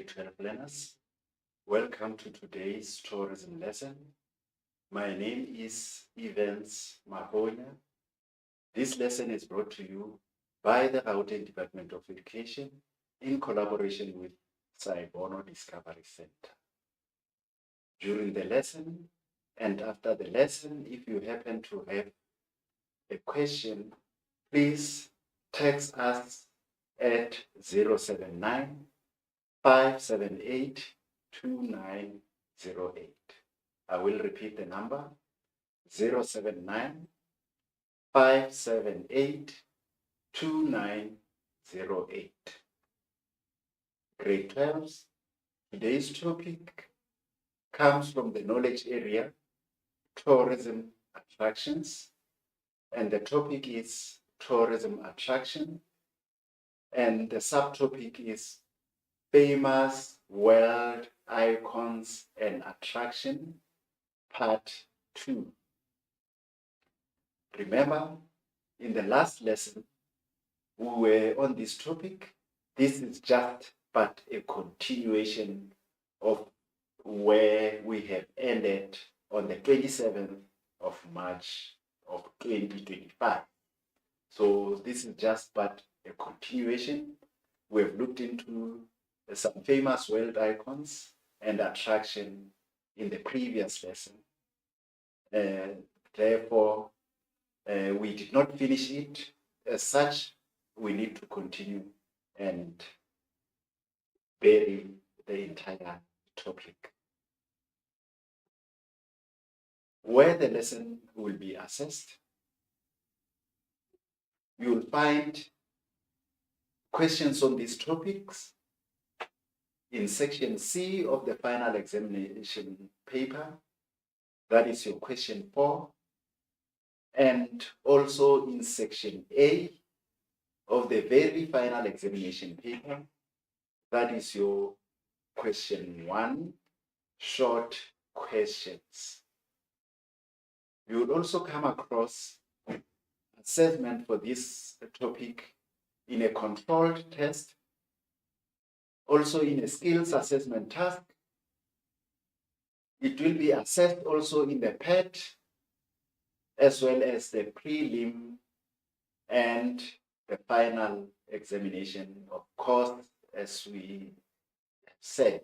grade 12 learners. Welcome to today's tourism lesson. My name is Evans Mahonya. This lesson is brought to you by the Gauteng Department of Education in collaboration with Saibono Discovery Center. During the lesson and after the lesson, if you happen to have a question, please text us at 079 578 2908. I will repeat the number 079 578 2908. Grade 12's today's topic comes from the knowledge area tourism attractions, and the topic is tourism attraction, and the subtopic is famous world icons and attraction, part 2. Remember, in the last lesson, we were on this topic. This is just but a continuation of where we have ended on the 27th of March of 2025. So this is just but a continuation. We have looked into some famous world icons and attraction in the previous lesson. Therefore, we did not finish it. As such, we need to continue and bury the entire topic. Where the lesson will be assessed, you will find questions on these topics in section C of the final examination paper. That is your question 4. And also in section A of the very final examination paper. That is your question 1, short questions. You will also come across assessment for this topic in a controlled test, also in a skills assessment task. It will be assessed also in the PET, as well as the prelim and the final examination, of course, as we said.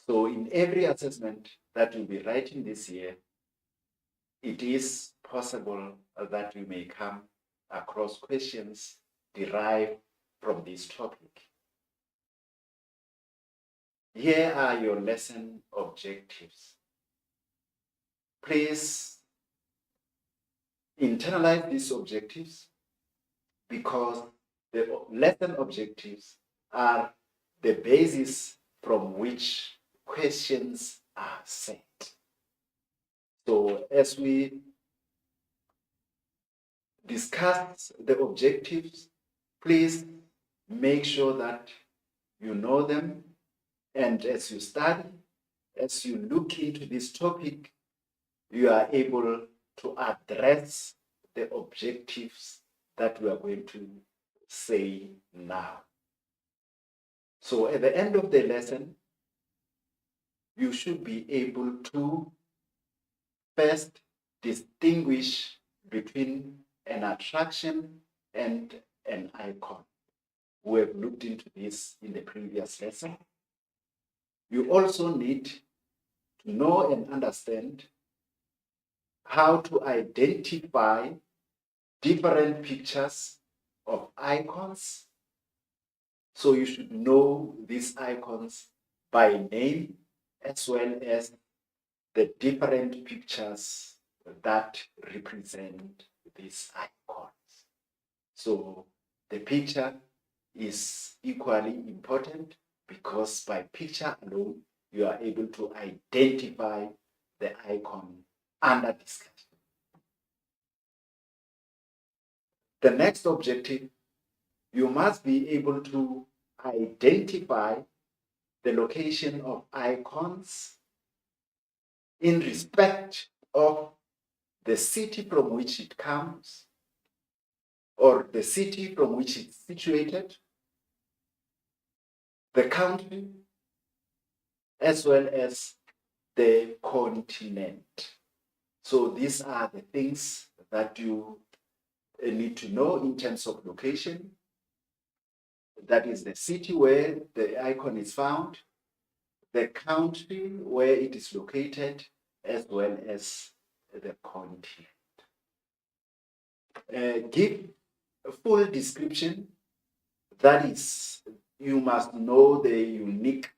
So in every assessment that you'll be writing this year, it is possible that you may come across questions derived from this topic. Here are your lesson objectives. Please internalize these objectives, because the lesson objectives are the basis from which questions are set. So as we discuss the objectives, please make sure that you know them, and as you study, as you look into this topic, you are able to address the objectives that we are going to say now. So at the end of the lesson, you should be able to first distinguish between an attraction and an icon. We have looked into this in the previous lesson. You also need to know and understand how to identify different pictures of icons. So you should know these icons by name, as well as the different pictures that represent these icons. So the picture is equally important, because by picture alone, you are able to identify the icon under discussion. The next objective, you must be able to identify the location of icons in respect of the city from which it comes, or the city from which it's situated, the country, as well as the continent. So these are the things that you need to know in terms of location. That is the city where the icon is found, the country where it is located, as well as the continent. Give a full description. That is, you must know the unique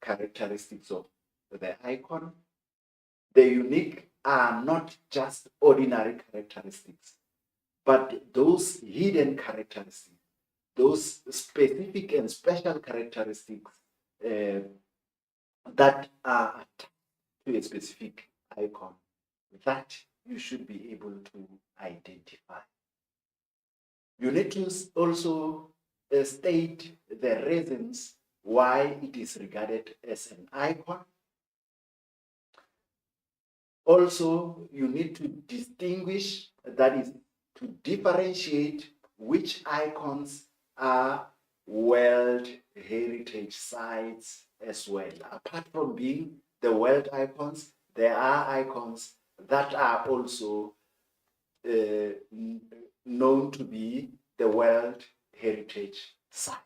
characteristics of the icon. The unique are not just ordinary characteristics, but those hidden characteristics, those specific and special characteristics that are attached to a specific icon that you should be able to identify. You need to also state the reasons why it is regarded as an icon. Also, you need to distinguish, that is, to differentiate which icons are World Heritage Sites as well. Apart from being the world icons, there are icons that are also known to be the World Heritage Site.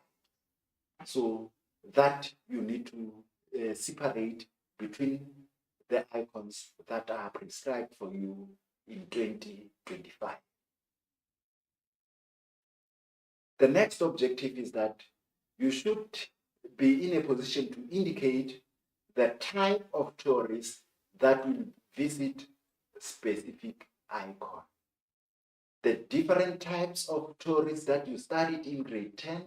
So that you need to separate between the icons that are prescribed for you in 2025. The next objective is that you should be in a position to indicate the type of tourists that will visit a specific icon. The different types of tourists that you studied in grade 10,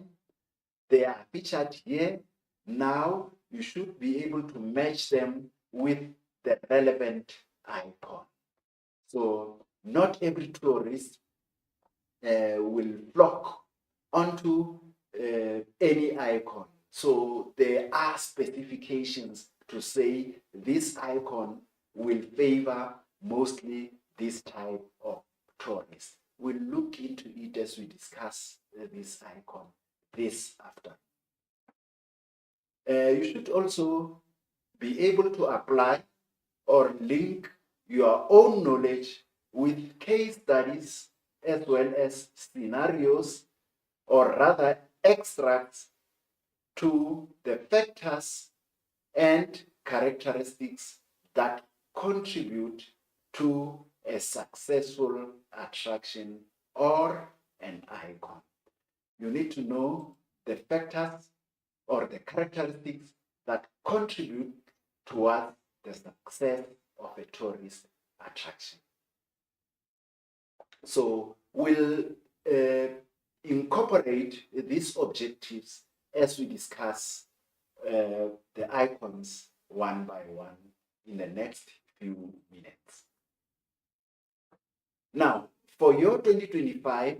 they are featured here. Now you should be able to match them with the relevant icon. So not every tourist will flock onto any icon. So there are specifications to say this icon will favor mostly this type of tourist. We'll look into it as we discuss this icon this after. You should also be able to apply or link your own knowledge with case studies as well as scenarios, or rather extracts, to the factors and characteristics that contribute to a successful attraction or an icon. You need to know the factors or the characteristics that contribute towards the success of a tourist attraction. So we'll incorporate these objectives as we discuss the icons one by one in the next few minutes. Now, for your 2025,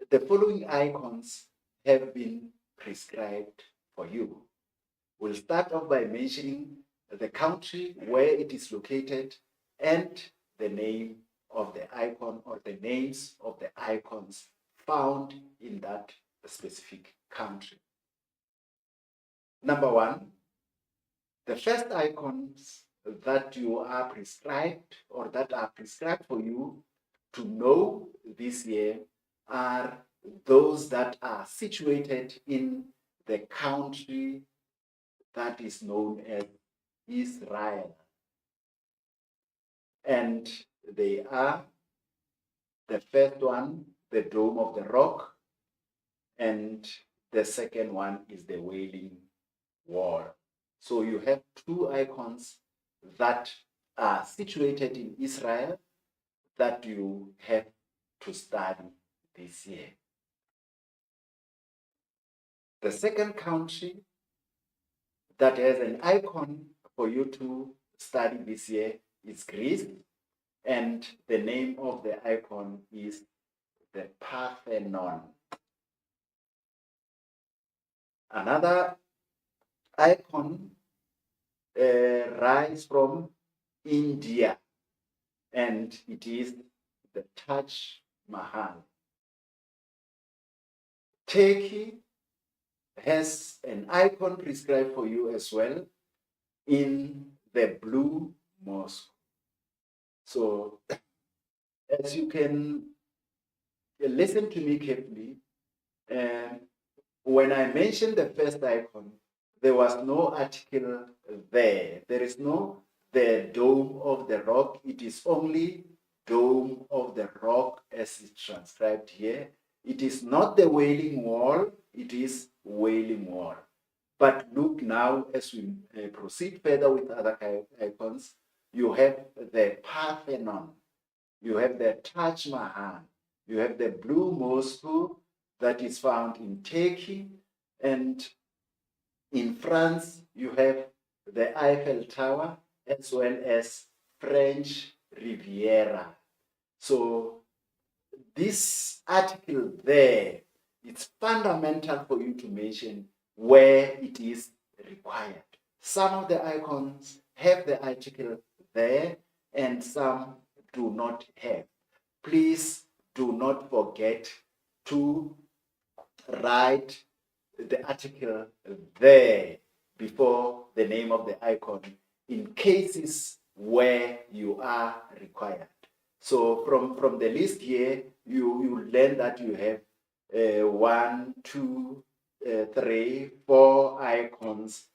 the following icons have been prescribed for you. We'll start off by mentioning the country where it is located and the name of the icon or the names of the icons found in that specific country. Number one, the first icons that you are prescribed or that are prescribed for you to know this year are those that are situated in the country that is known as Israel. And they are, the first one, the Dome of the Rock, and the second one is the Wailing Wall. So you have two icons that are situated in Israel that you have to study this year. The second country that has an icon for you to study this year is Greece, and the name of the icon is the Parthenon. Another icon rise from India, and it is the Taj Mahal. Turkey has an icon prescribed for you as well in the blue mosque. So as you can listen to me carefully, when I mentioned the first icon, there was no article there. There is no the dome of the rock. It is only dome of the rock as it's transcribed here. It is not the Wailing Wall, it is Wailing Wall. But look now, as we proceed further with other icons, you have the Parthenon, you have the Taj Mahal, you have the Blue Mosque that is found in Turkey, and in France, you have the Eiffel Tower as well as French Riviera. So this article there, it's fundamental for you to mention where it is required. Some of the icons have the article there and some do not have. Please do not forget to write the article there before the name of the icon in cases where you are required. So from the list here, you learn that you have 1, 2, 3, 4 icons,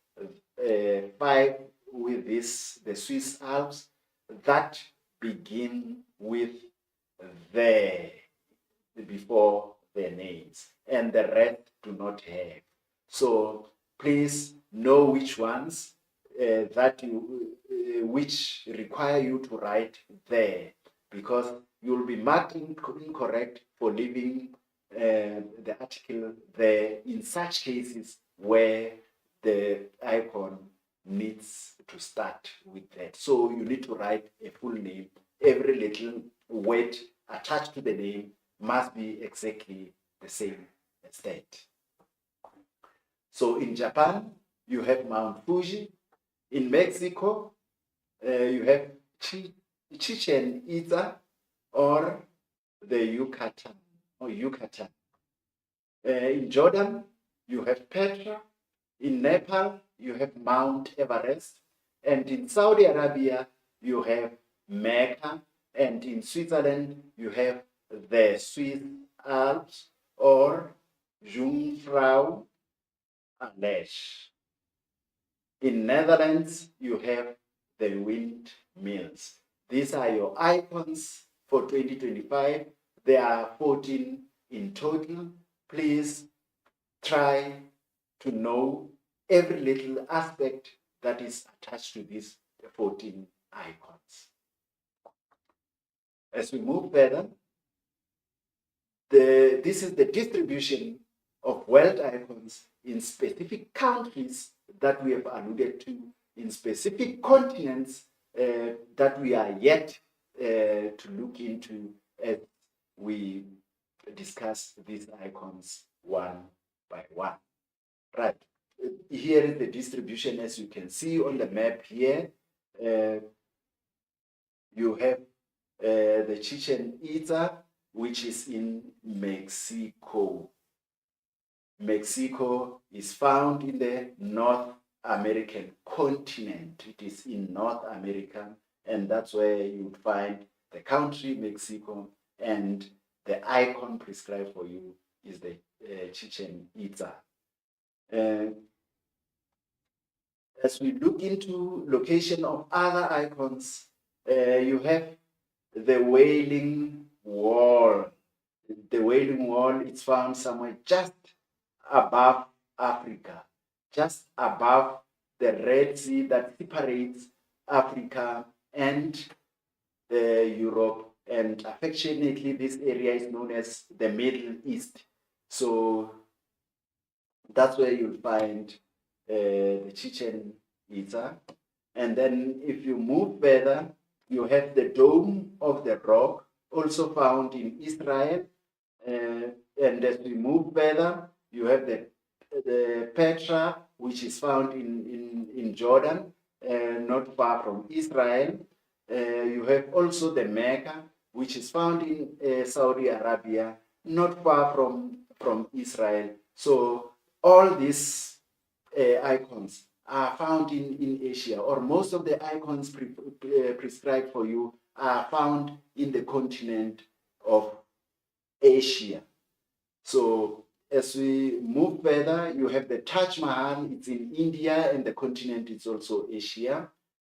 5 with the Swiss Alps that begin with there before their names, and the rest do not have. So please know which ones which require you to write there, because you'll be marked incorrect for leaving the article there in such cases where the icon needs to start with that. So you need to write a full name. Every little word attached to the name must be exactly the same as that. So in Japan, you have Mount Fuji. In Mexico, you have Chichen Itza or the Yucatan. In Jordan, you have Petra. In Nepal, you have Mount Everest. And in Saudi Arabia, you have Mecca. And in Switzerland, you have the Swiss Alps or Jungfrau Andes. In Netherlands, you have the windmills. These are your icons for 2025. There are 14 in total. Please try to know every little aspect that is attached to these 14 icons. As we move further, this is the distribution of world icons in specific countries that we have alluded to, in specific continents that we are yet to look into as we discuss these icons one by one. Right, here is the distribution as you can see on the map here. You have the Chichen Itza, which is in Mexico. Mexico is found in the North American continent. It is in North America, and that's where you would find the country Mexico, and the icon prescribed for you is the Chichen Itza. As we look into location of other icons, you have the Wailing Wall. The Wailing Wall is found somewhere just above Africa, just above the Red Sea that separates Africa and Europe, and affectionately this area is known as the Middle East. So that's where you'll find the Chichen Itza. And then if you move further, you have the Dome of the Rock, also found in Israel. And as we move further, you have the Petra, which is found in Jordan, not far from Israel. You have also the Mecca, which is found in Saudi Arabia, not far from Israel. So all these icons are found in Asia, or most of the icons prescribed for you are found in the continent of Asia. So as we move further, you have the Taj Mahal, it's in India, and the continent is also Asia.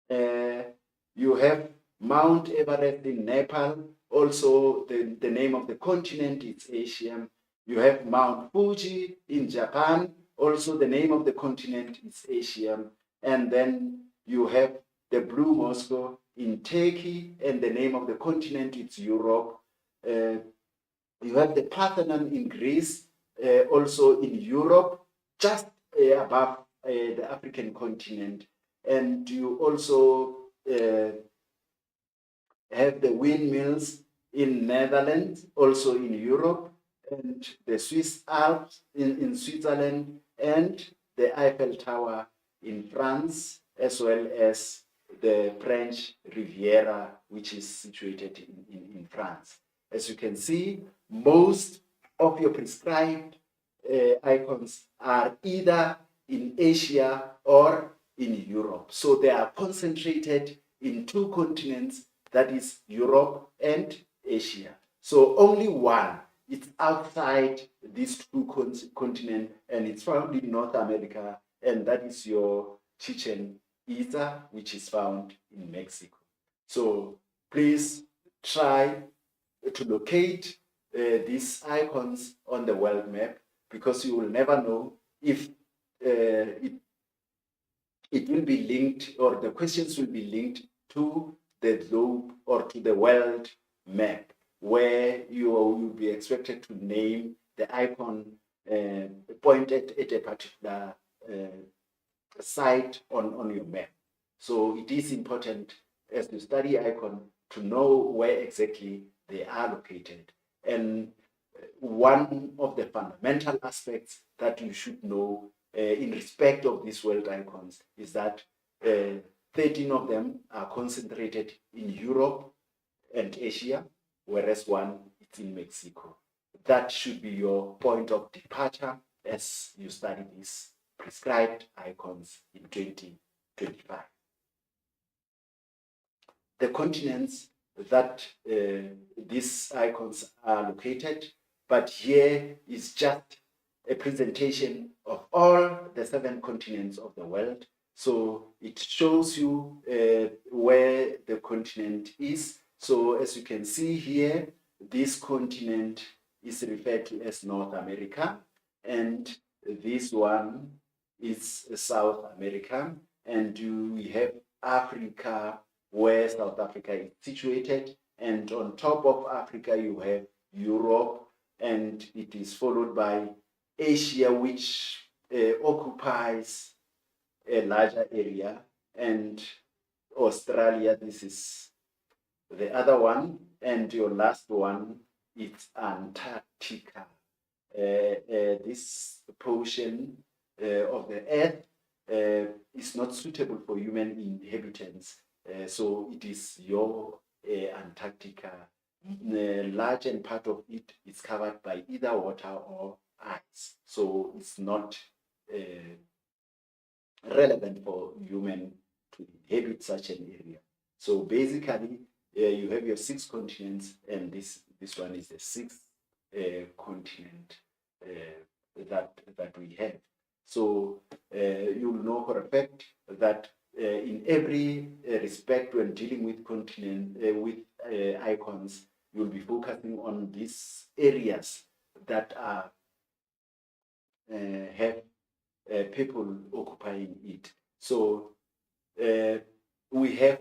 You have Mount Everest in Nepal, also the name of the continent is Asia. You have Mount Fuji in Japan, also the name of the continent is Asia. And then you have the Blue Mosque in Turkey, and the name of the continent is Europe. You have the Parthenon in Greece, also in Europe, just above the African continent. And you also have the windmills in Netherlands, also in Europe, and the Swiss Alps in Switzerland, and the Eiffel Tower in France, as well as the French Riviera, which is situated in France. As you can see, most of your prescribed icons are either in Asia or in Europe. So they are concentrated in two continents, that is Europe and Asia. So only one is outside these two continents, and it's found in North America, and that is your Chichen Itza, which is found in Mexico. So please try to locate these icons on the world map, because you will never know if it will be linked, or the questions will be linked to the globe or to the world map, where you will be expected to name the icon pointed at a particular site on your map. So it is important, as you study icon, to know where exactly they are located. And one of the fundamental aspects that you should know in respect of these world icons is that 13 of them are concentrated in Europe and Asia, whereas one is in Mexico. That should be your point of departure as you study these prescribed icons in 2025. The continents that these icons are located, but here is just a presentation of all the 7 continents of the world. So it shows you where the continent is. So as you can see here, this continent is referred to as North America, and this one is South America, and we have Africa, where South Africa is situated, and on top of Africa you have Europe, and it is followed by Asia, which occupies a larger area, and Australia, this is the other one, and your last one is Antarctica. This portion of the earth is not suitable for human inhabitants, so it is your Antarctica. The large and part of it is covered by either water or ice, so it's not relevant for human to inhabit such an area. So basically, you have your 6 continents, and this one is the 6th continent that we have. So you'll know for a fact that in every respect, when dealing with icons, you'll be focusing on these areas that are have people occupying it. So we have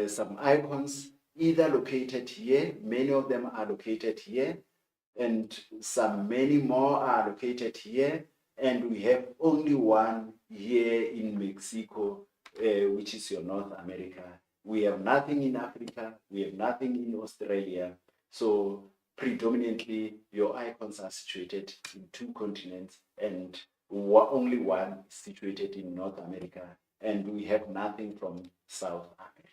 some icons either located here, many of them are located here, and many more are located here, and we have only one here in Mexico, which is your North America. We have nothing in Africa, we have nothing in Australia. So predominantly your icons are situated in 2 continents, and only one is situated in North America, and we have nothing from South America.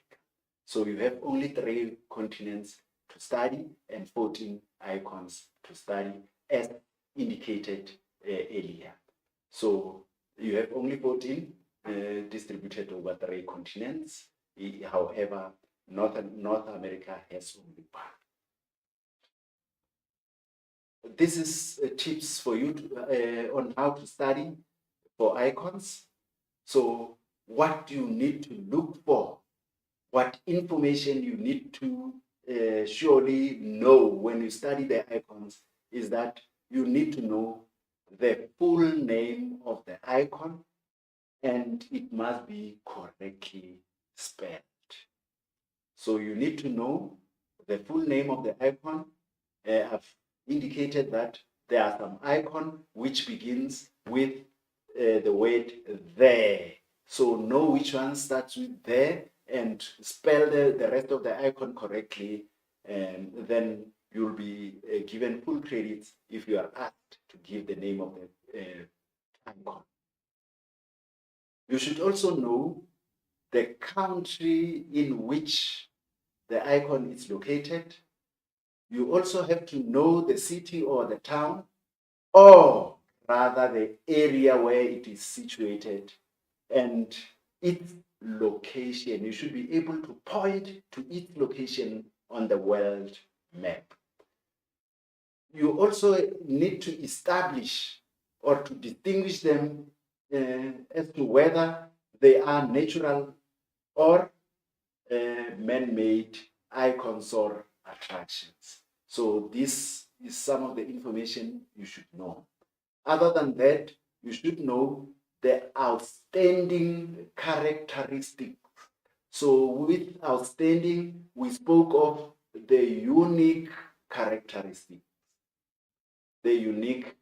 So you have only 3 continents to study and 14 icons to study, as indicated earlier. So you have only 14 distributed over 3 continents. However, North America has only 1. This is tips for you on how to study for icons. So what you need to look for, what information you need to surely know when you study the icons is that you need to know the full name of the icon, and it must be correctly spelled. So you need to know the full name of the icon. I've indicated that there are some icon which begins with the word there. So know which one starts with there and spell the rest of the icon correctly, and then you'll be given full credits if you are asked to give the name of the icon. You should also know the country in which the icon is located. You also have to know the city or the town, or rather the area where it is situated and its location. You should be able to point to its location on the world map. You also need to establish or to distinguish them as to whether they are natural or man-made icons or attractions. So this is some of the information you should know. Other than that, you should know the outstanding characteristics. So with outstanding, we spoke of the unique characteristics, the unique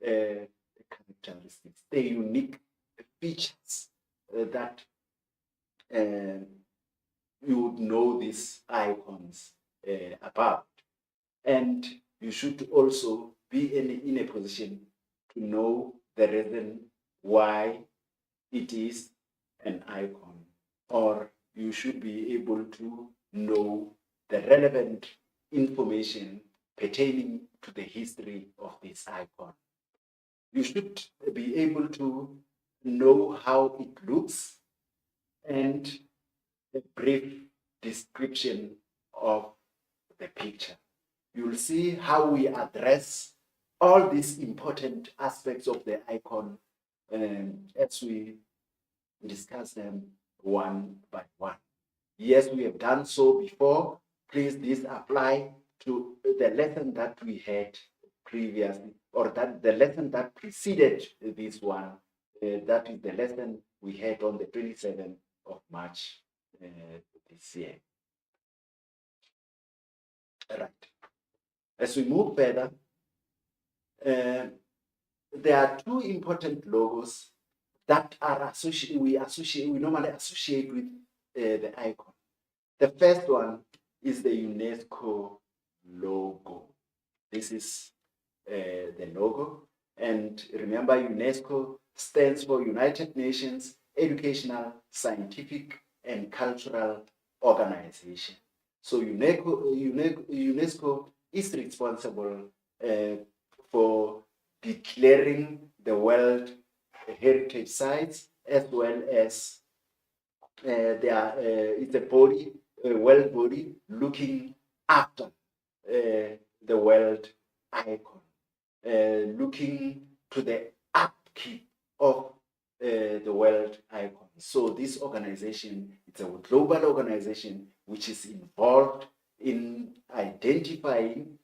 characteristics, the unique features that you would know these icons about. And you should also be in a position to know the reason why it is an icon, or you should be able to know the relevant information pertaining to the history of this icon. You should be able to know how it looks and a brief description of the picture. You'll see how we address all these important aspects of the icon as we discuss them one by one. Yes, we have done so before. Please, this apply to the lesson that we had previously, or that the lesson that preceded this one. That is the lesson we had on the 27th of March this year. Right. As we move further, there are 2 important logos that are we normally associate with the icon. The first one is the UNESCO logo. This is the logo, and remember, UNESCO stands for United Nations Educational, Scientific, and Cultural Organization. So UNESCO is responsible for declaring the World Heritage Sites, as well as it's a body, a world body looking after the world icon, looking to the upkeep of the world icon. So this organization, it's a global organization which is involved in identifying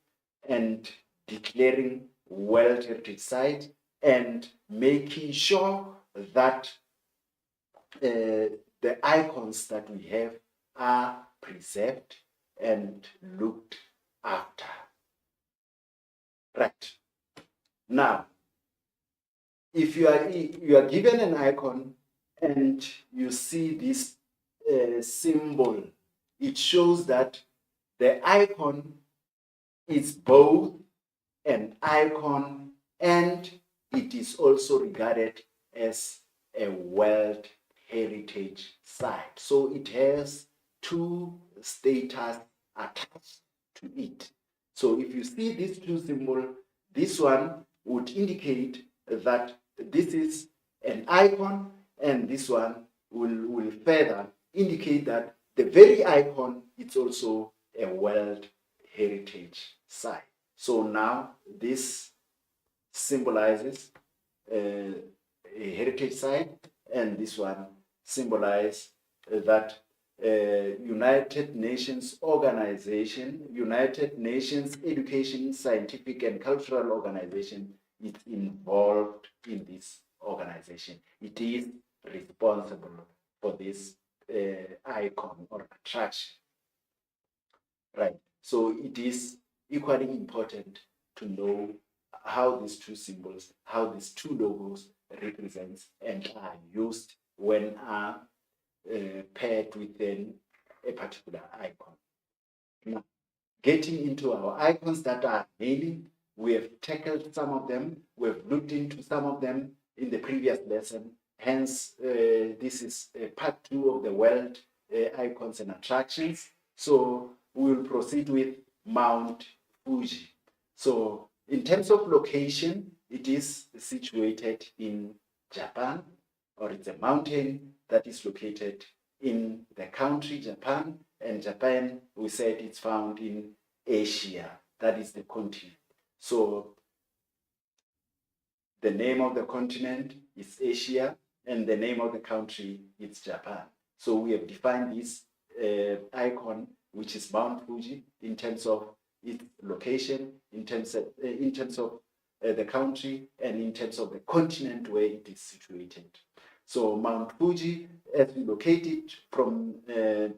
and declaring World Heritage Site and making sure that the icons that we have are preserved and looked after. Right. Now, if you are given an icon and you see this symbol, it shows that the icon is both an icon and it is also regarded as a World Heritage Site. So it has 2 status attached to it. So if you see these 2 symbols, this one would indicate that this is an icon, and this one will further indicate that the very icon is also a World Heritage Site. So now this symbolizes a heritage site, and this one symbolizes that United Nations organization, United Nations Education, Scientific and Cultural Organization is involved in this organization. It is responsible for this icon or attraction. Right. So it is equally important to know how these two symbols, how these two logos represent and are used when are paired within a particular icon. Now, getting into our icons that are hailing, we have tackled some of them, we've looked into some of them in the previous lesson. Hence, this is part 2 of the world icons and attractions. So we will proceed with Mount Fuji. So in terms of location, it is situated in Japan, or it's a mountain that is located in the country Japan, and Japan, we said it's found in Asia, that is the continent. So the name of the continent is Asia, and the name of the country is Japan. So we have defined this icon, which is Mount Fuji, in terms of its location, in terms of the country, and in terms of the continent where it is situated. So Mount Fuji, as we locate it from the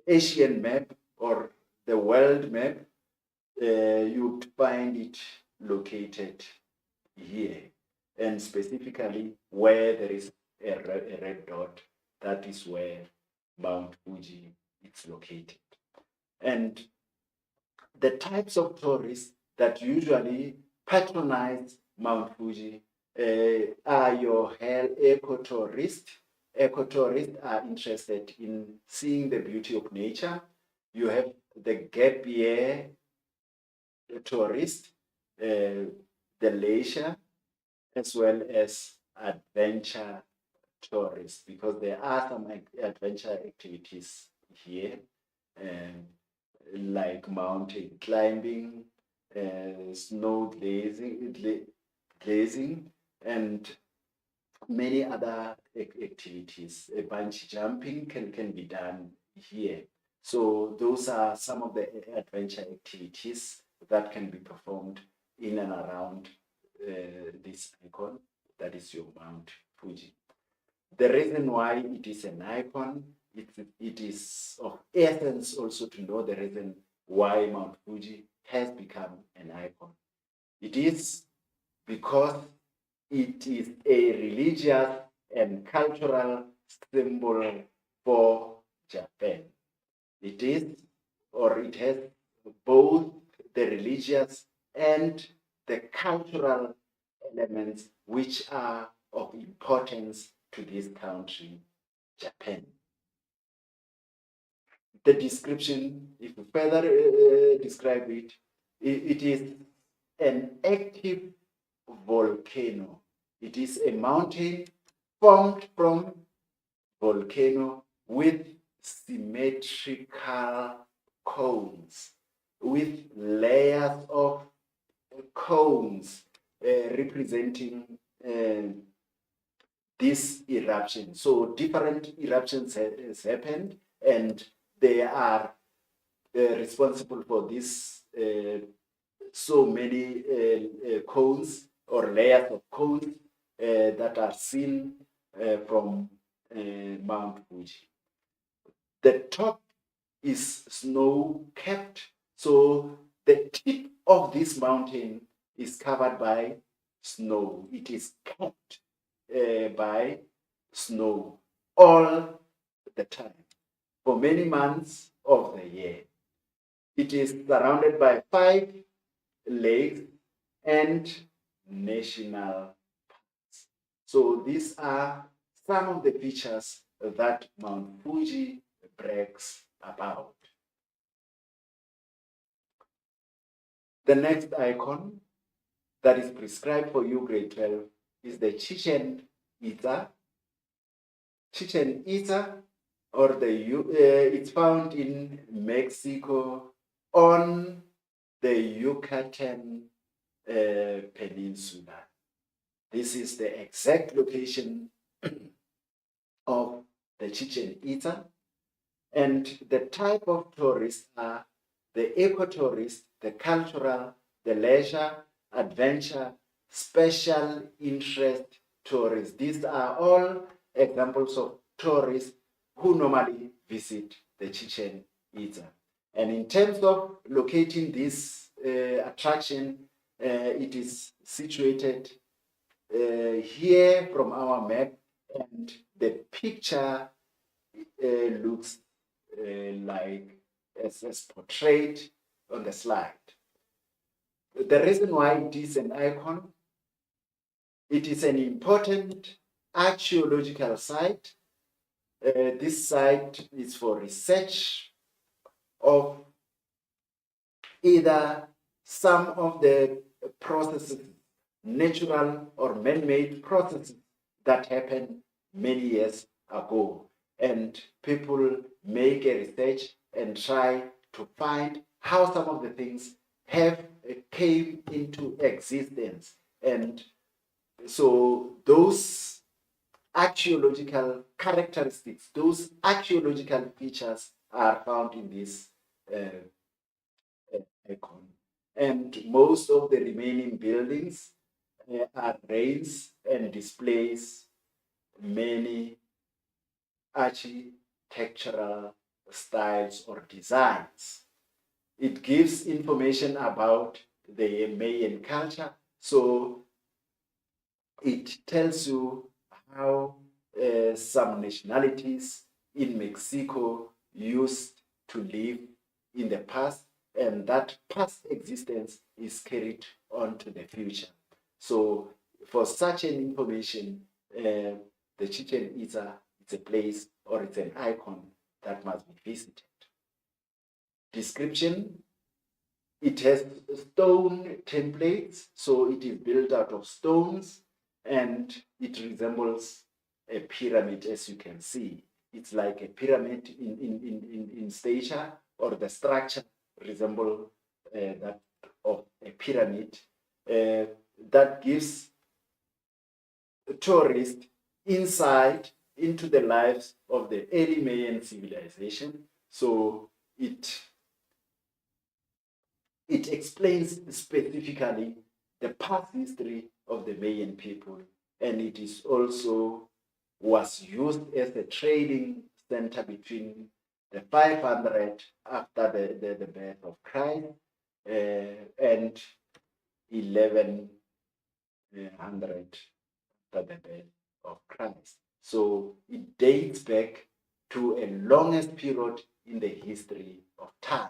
Asian map or the world map, you would find it located here, and specifically where there is a red dot, that is where Mount Fuji is located. And the types of tourists that usually patronize Mount Fuji are your ecotourists. Ecotourists are interested in seeing the beauty of nature. You have the gap year tourist, the leisure, as well as adventure tourists, because there are some adventure activities here, like mountain climbing, snow glazing, and many other activities. Bungee jumping can be done here. So those are some of the adventure activities that can be performed in and around this icon, that is your Mount Fuji. The reason why it is an icon, it is of essence also to know the reason why Mount Fuji has become an icon. It is because it is a religious and cultural symbol for Japan. It is, or it has both the religious and the cultural elements which are of importance to this country, Japan. The description, if we further describe it, it is an active volcano. It is a mountain formed from volcano with symmetrical cones, with layers of cones representing this eruption. So different eruptions has happened, and they are responsible for this so many cones or layers of cones that are seen from Mount Fuji. The top is snow-capped, so the tip of this mountain is covered by snow. It is capped by snow all the time for many months of the year. It is surrounded by 5 lakes and national parks. So these are some of the features that Mount Fuji brags about. The next icon that is prescribed for you, grade 12, is the Chichen Itza. Chichen Itza, or it's found in Mexico on the Yucatan Peninsula. This is the exact location of the Chichen Itza. And the type of tourists are the ecotourist, the cultural, the leisure, adventure, special interest tourists. These are all examples of tourists who normally visit the Chichen Itza. And in terms of locating this attraction, it is situated here from our map, and the picture looks like as portrayed on the slide. The reason why it is an icon, it is an important archaeological site. This site is for research of either some of the processes, natural or man-made processes that happened many years ago. And people make a research and try to find how some of the things have came into existence. And so those archaeological characteristics, those archaeological features are found in this icon. And most of the remaining buildings arrays and displays many architectural styles or designs. It gives information about the Mayan culture. So it tells you how some nationalities in Mexico used to live in the past, and that past existence is carried on to the future. So for such an information, the Chichen Itza, it's a place or it's an icon that must be visited. Description, it has stone templates, so it is built out of stones, and it resembles a pyramid, as you can see. It's like a pyramid in stature, or the structure resembles that of a pyramid. That gives tourists insight into the lives of the early Mayan civilization. So it explains specifically the past history of the Mayan people, and it is also was used as a trading center between the 500 after the birth of Christ and 1100 after the birth of Christ. So it dates back to a longest period in the history of time.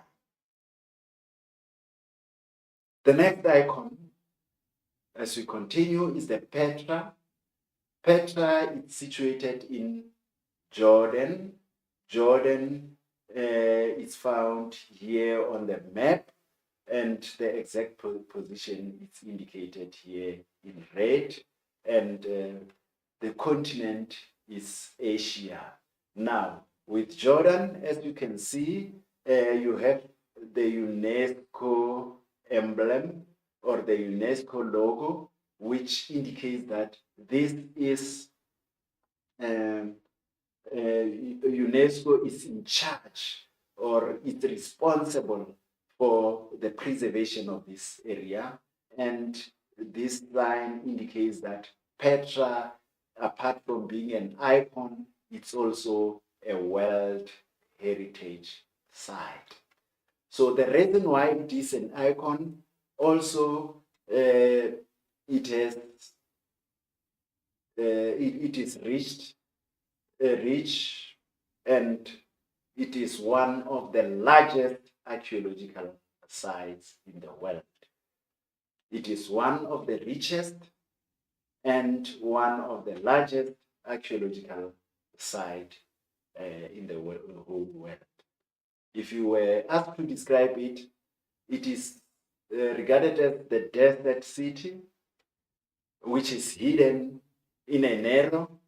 The next icon, as we continue, is the Petra. Petra is situated in Jordan. Jordan is found here on the map, and the exact position is indicated here in red, and the continent is Asia. Now, with Jordan, as you can see, you have the UNESCO emblem or the UNESCO logo, which indicates that this is UNESCO is in charge or is responsible for the preservation of this area. And this line indicates that Petra, apart from being an icon, it's also a World Heritage Site. So the reason why it is an icon, also it is rich, and it is one of the largest archaeological sites in the world. It is one of the richest and one of the largest archaeological sites in the whole world. If you were asked to describe it, it is regarded as the desert city, which is hidden in a narrow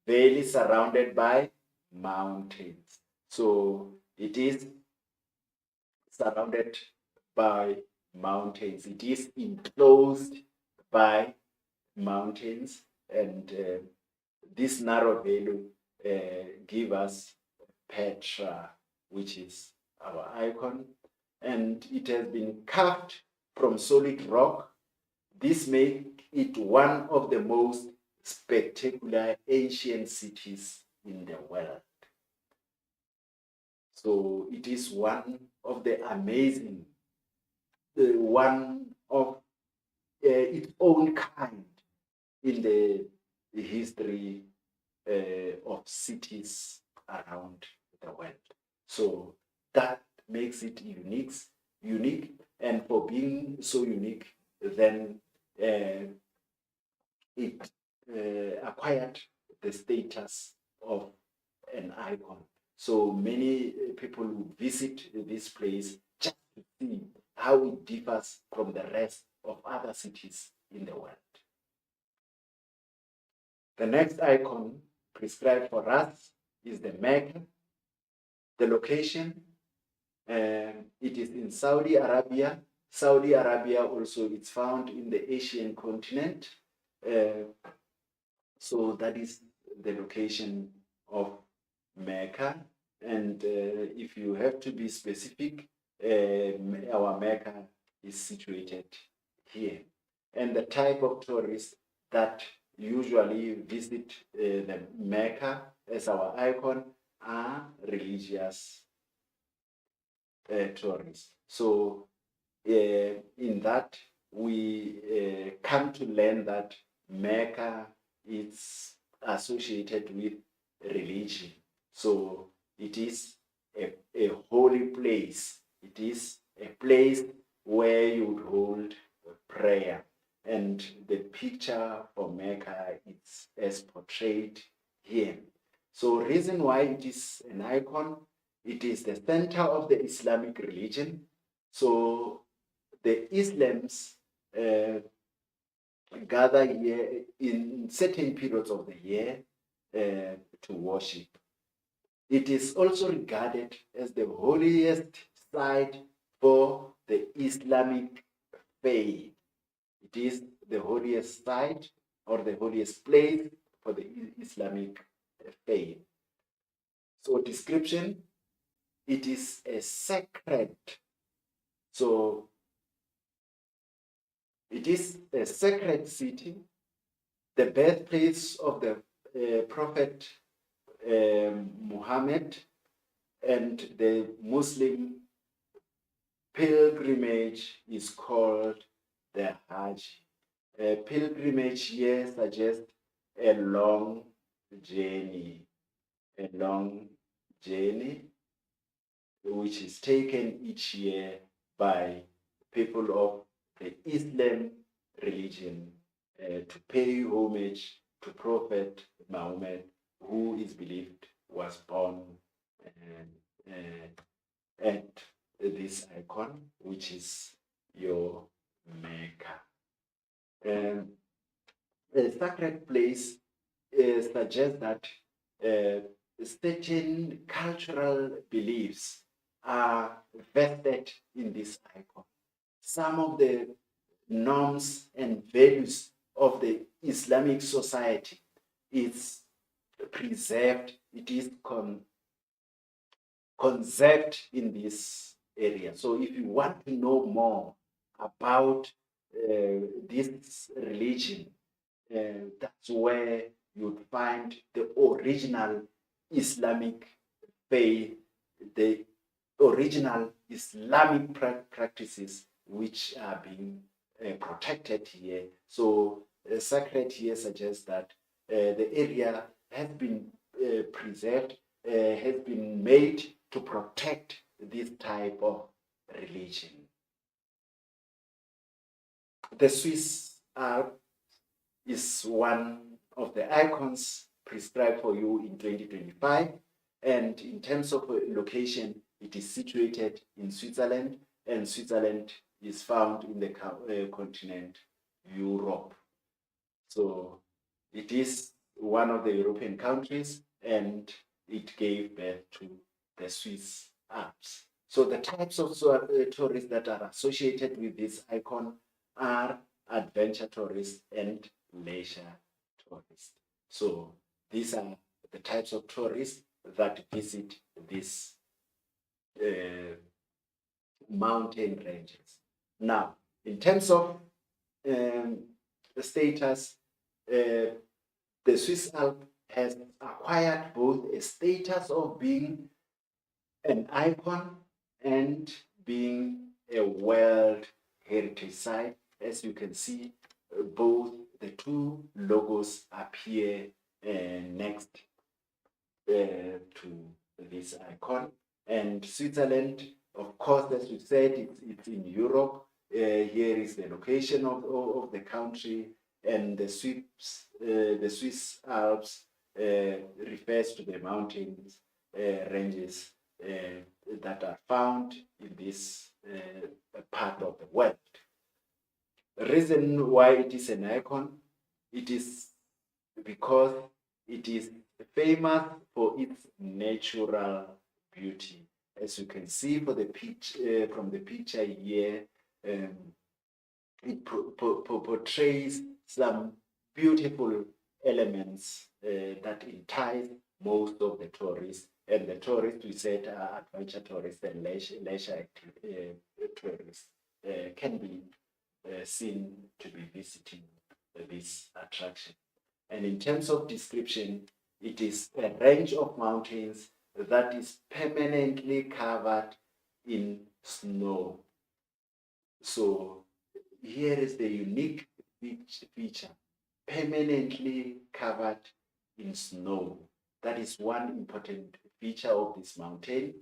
valley surrounded by mountains. So it is surrounded by mountains. It is enclosed by mountains, and this narrow valley give us Petra, which is our icon, and it has been carved from solid rock. This makes it one of the most spectacular ancient cities in the world. So it is one of the amazing, one of its own kind in the history of cities around the world. So that makes it unique, and for being so unique, then it acquired the status of an icon. So many people who visit this place just to see how it differs from the rest of other cities in the world. The next icon prescribed for us is the Mecca. The location, it is in Saudi Arabia. Saudi Arabia also it's found in the Asian continent. So that is the location of Mecca. And if you have to be specific, our Mecca is situated here. And the type of tourists that usually visit the Mecca as our icon are religious tourists. So in that, we come to learn that Mecca is associated with religion. So it is a holy place. It is a place where you would hold prayer. And the picture for Mecca is as portrayed here. So reason why it is an icon, it is the center of the Islamic religion. So the Islams gather here in certain periods of the year to worship. It is also regarded as the holiest site for the Islamic faith. It is the holiest site or the holiest place for the Islamic faith. So description, it is a sacred. So it is a sacred city, the birthplace of the Prophet Muhammad, and the Muslim pilgrimage is called the Hajj. A pilgrimage here suggests a long journey, which is taken each year by people of the Islam religion to pay homage to Prophet Muhammad, who is believed was born at this icon, which is your Mecca. The sacred place suggests that certain cultural beliefs are vested in this icon. Some of the norms and values of the Islamic society is preserved, it is conserved in this area. So if you want to know more about this religion, that's where you'd find the original Islamic faith, the original Islamic practices which are being protected here. So sacred here suggests that the area has been preserved, has been made to protect this type of religion. The Swiss Alps is one of the icons prescribed for you in 2025. And in terms of location, it is situated in Switzerland, and Switzerland is found in the continent Europe. So it is one of the European countries, and it gave birth to the Swiss Alps. So the types of tourists that are associated with this icon are adventure tourists and leisure tourists. So these are the types of tourists that visit these mountain ranges. Now, in terms of the status, uh, the Swiss Alps has acquired both a status of being an icon and being a World Heritage Site. As you can see, both the two logos appear next to this icon. And Switzerland, of course, as we said, it's in Europe. Here is the location of the country, and the Swiss Alps refers to the mountains ranges that are found in this part of the world. The reason why it is an icon, it is because it is famous for its natural beauty. As you can see from the picture here, it portrays some beautiful elements that entice most of the tourists. And the tourists, we said, are adventure tourists and leisure tourists can be seen to be visiting this attraction. And in terms of description, it is a range of mountains that is permanently covered in snow. So here is the unique feature, permanently covered in snow. That is one important feature of this mountain.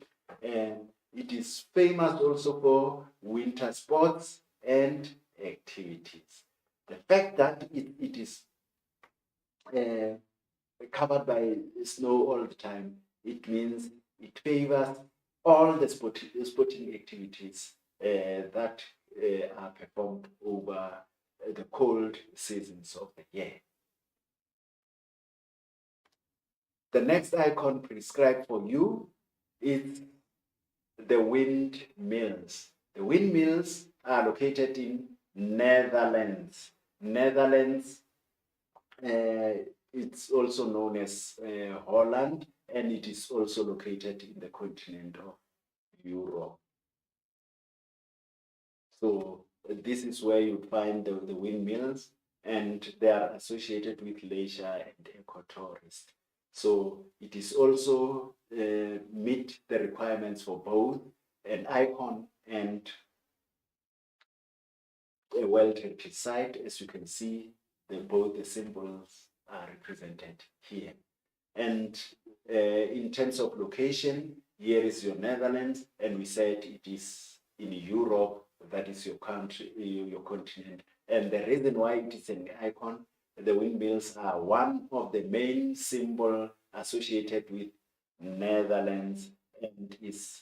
And it is famous also for winter sports and activities. The fact that it is covered by snow all the time, it means it favors all the sporting activities that are performed over the cold seasons of the year. The next icon prescribed for you is the windmills. The windmills are located in Netherlands. Netherlands, it's also known as Holland, and it is also located in the continent of Europe. So this is where you find the windmills, and they are associated with leisure and ecotourism. So it is also meet the requirements for both an icon and a World Heritage Site. As you can see, both the symbols are represented here. And in terms of location, here is your Netherlands, and we said it is in Europe, that is your country, your continent. And the reason why it is an icon, the windmills are one of the main symbols associated with Netherlands, and is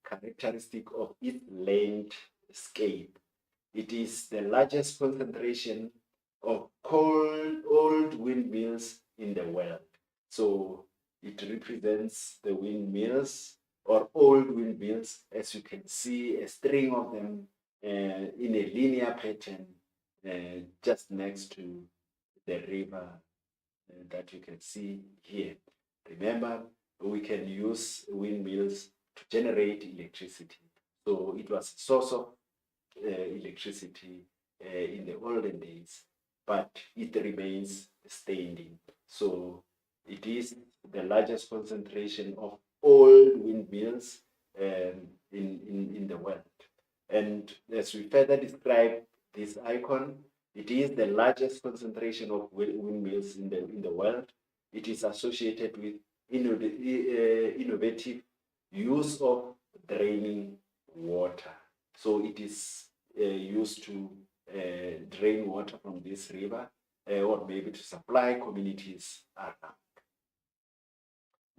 characteristic of its landscape. It is the largest concentration of old windmills in the world. So it represents the windmills or old windmills, as you can see, a string of them in a linear pattern just next to the river that you can see here. Remember, we can use windmills to generate electricity. So it was a source of electricity in the olden days, but it remains standing. So it is the largest concentration of old windmills in the world. And as we further describe this icon, it is the largest concentration of windmills in the world. It is associated with innovative use of draining water. So it is used to drain water from this river or maybe to supply communities around.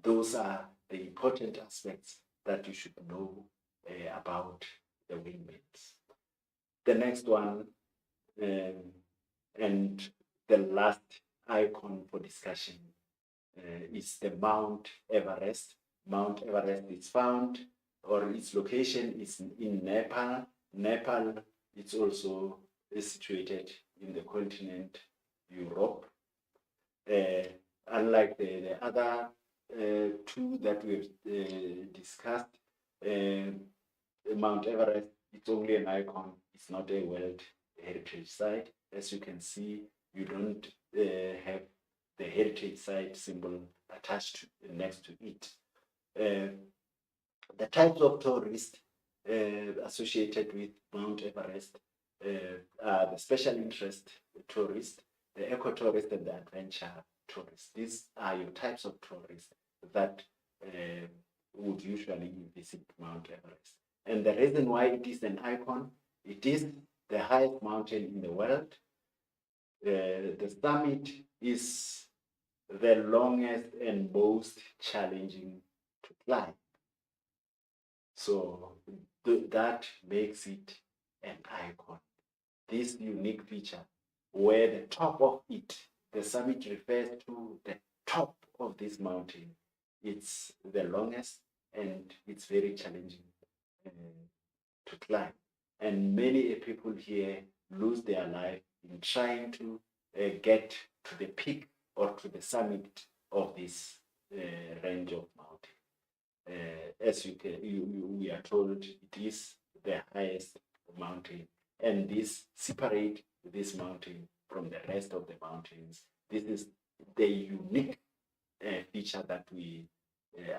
Those are the important aspects that you should know about the windmills. The next one, and the last icon for discussion is the Mount Everest. Mount Everest is found, or its location is in Nepal. Nepal, it's also situated in the continent Europe. Unlike the other two that we've discussed, Mount Everest, it's only an icon. It's not a World Heritage Site. As you can see, you don't have the heritage site symbol attached next to it. The types of tourists associated with Mount Everest are the special interest tourist, the eco-tourist, and the adventure tourist. These are your types of tourists that would usually visit Mount Everest. And the reason why it is an icon, it is the highest mountain in the world. The summit is the longest and most challenging to climb. So that makes it an icon. This unique feature where the top of it, the summit refers to the top of this mountain. It's the longest and it's very challenging to climb. And many people here lose their life in trying to get to the peak or to the summit of this range of mountain. As we are told, it is the highest mountain, and this separates this mountain from the rest of the mountains. This is the unique feature that we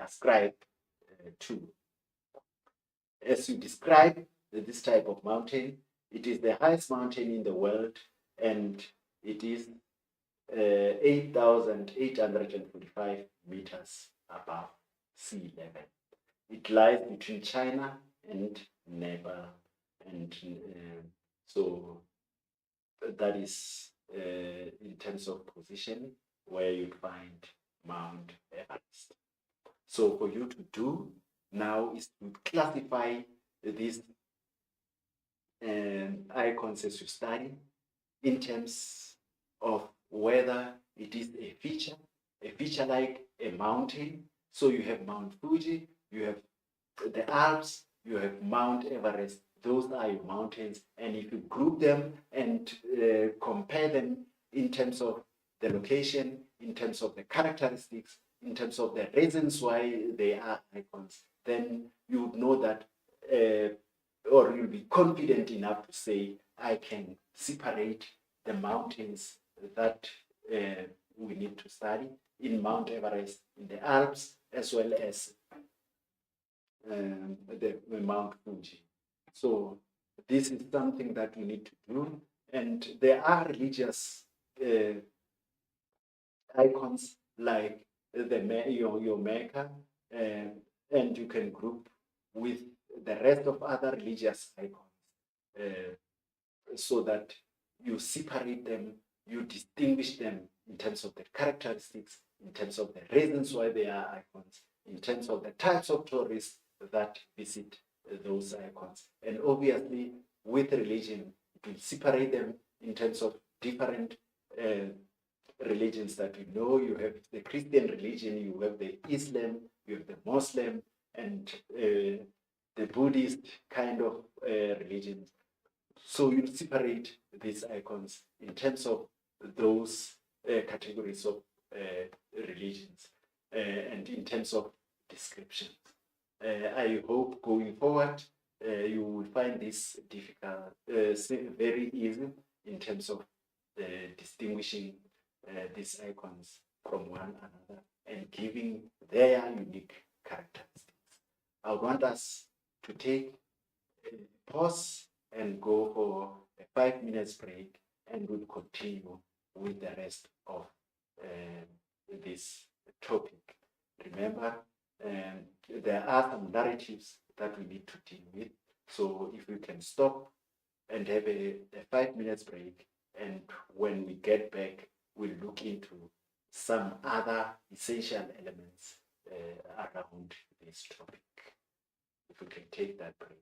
ascribe to. As you describe this type of mountain, it is the highest mountain in the world, and it is 8,845 meters above sea level. It lies between China and Nepal, and so that is in terms of position where you find Mount Everest. So for you to do now is to classify these icons as you study in terms of whether it is a feature like a mountain. So you have Mount Fuji, you have the Alps, you have Mount Everest. Those are your mountains. And if you group them and compare them in terms of the location, in terms of the characteristics, in terms of the reasons why they are icons, then you would know that, or you'll be confident enough to say, I can separate the mountains that we need to study in Mount Everest, in the Alps, as well as the Mount Fuji. So this is something that we need to do. And there are religious icons like your Mecca, and you can group with the rest of other religious icons so that you separate them, you distinguish them in terms of the characteristics, in terms of the reasons why they are icons, in terms of the types of tourists that visit those icons. And obviously, with religion, it will separate them in terms of different religions that we know. You have the Christian religion, you have the Islam, you have the Muslim, and the Buddhist kind of religions. So you separate these icons in terms of those categories of religions and in terms of descriptions. I hope going forward you will find this difficult, very easy in terms of distinguishing these icons from one another and giving their unique characteristics. I want us to take a pause and go for a 5 minutes break, and we'll continue with the rest of this topic. Remember, there are some narratives that we need to deal with. So if we can stop and have a 5 minutes break, and when we get back, we'll look into some other essential elements around this topic. If we can take that break.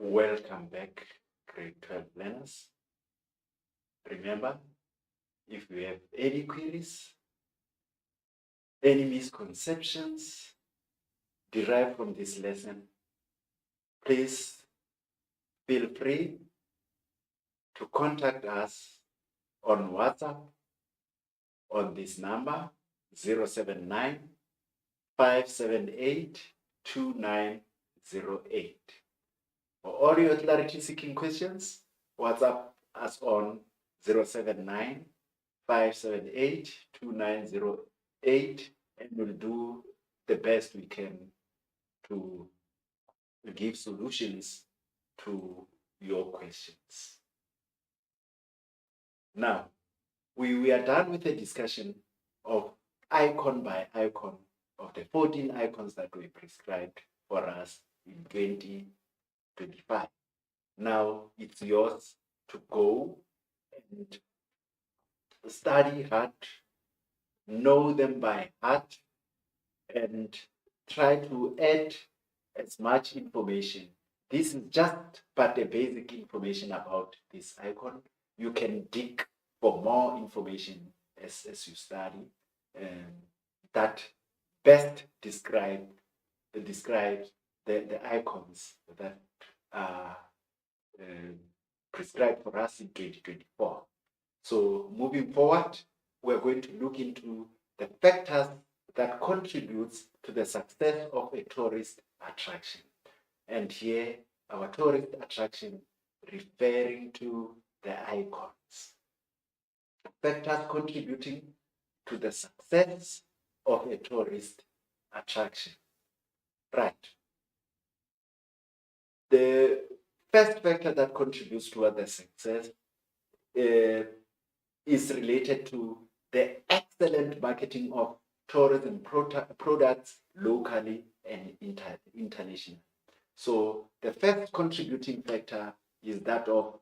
Welcome back, grade 12 learners. Remember, if you have any queries, any misconceptions derived from this lesson, please feel free to contact us on WhatsApp on this number 079 578 2908. For all your clarity seeking questions, WhatsApp us on 079 578 2908, and we'll do the best we can to give solutions to your questions. Now, we are done with the discussion of icon by icon of the 14 icons that were prescribed for us in 2025. Now it's yours to go and study hard, know them by heart, and try to add as much information. This is just but a basic information about this icon. You can dig for more information as you study that best describes the icons that are prescribed for us in 2024. So moving forward, we're going to look into the factors that contributes to the success of a tourist attraction. And here, our tourist attraction referring to the icons. Factors contributing to the success of a tourist attraction. Right. The first factor that contributes toward the success is related to the excellent marketing of tourism products locally and internationally. So the first contributing factor is that of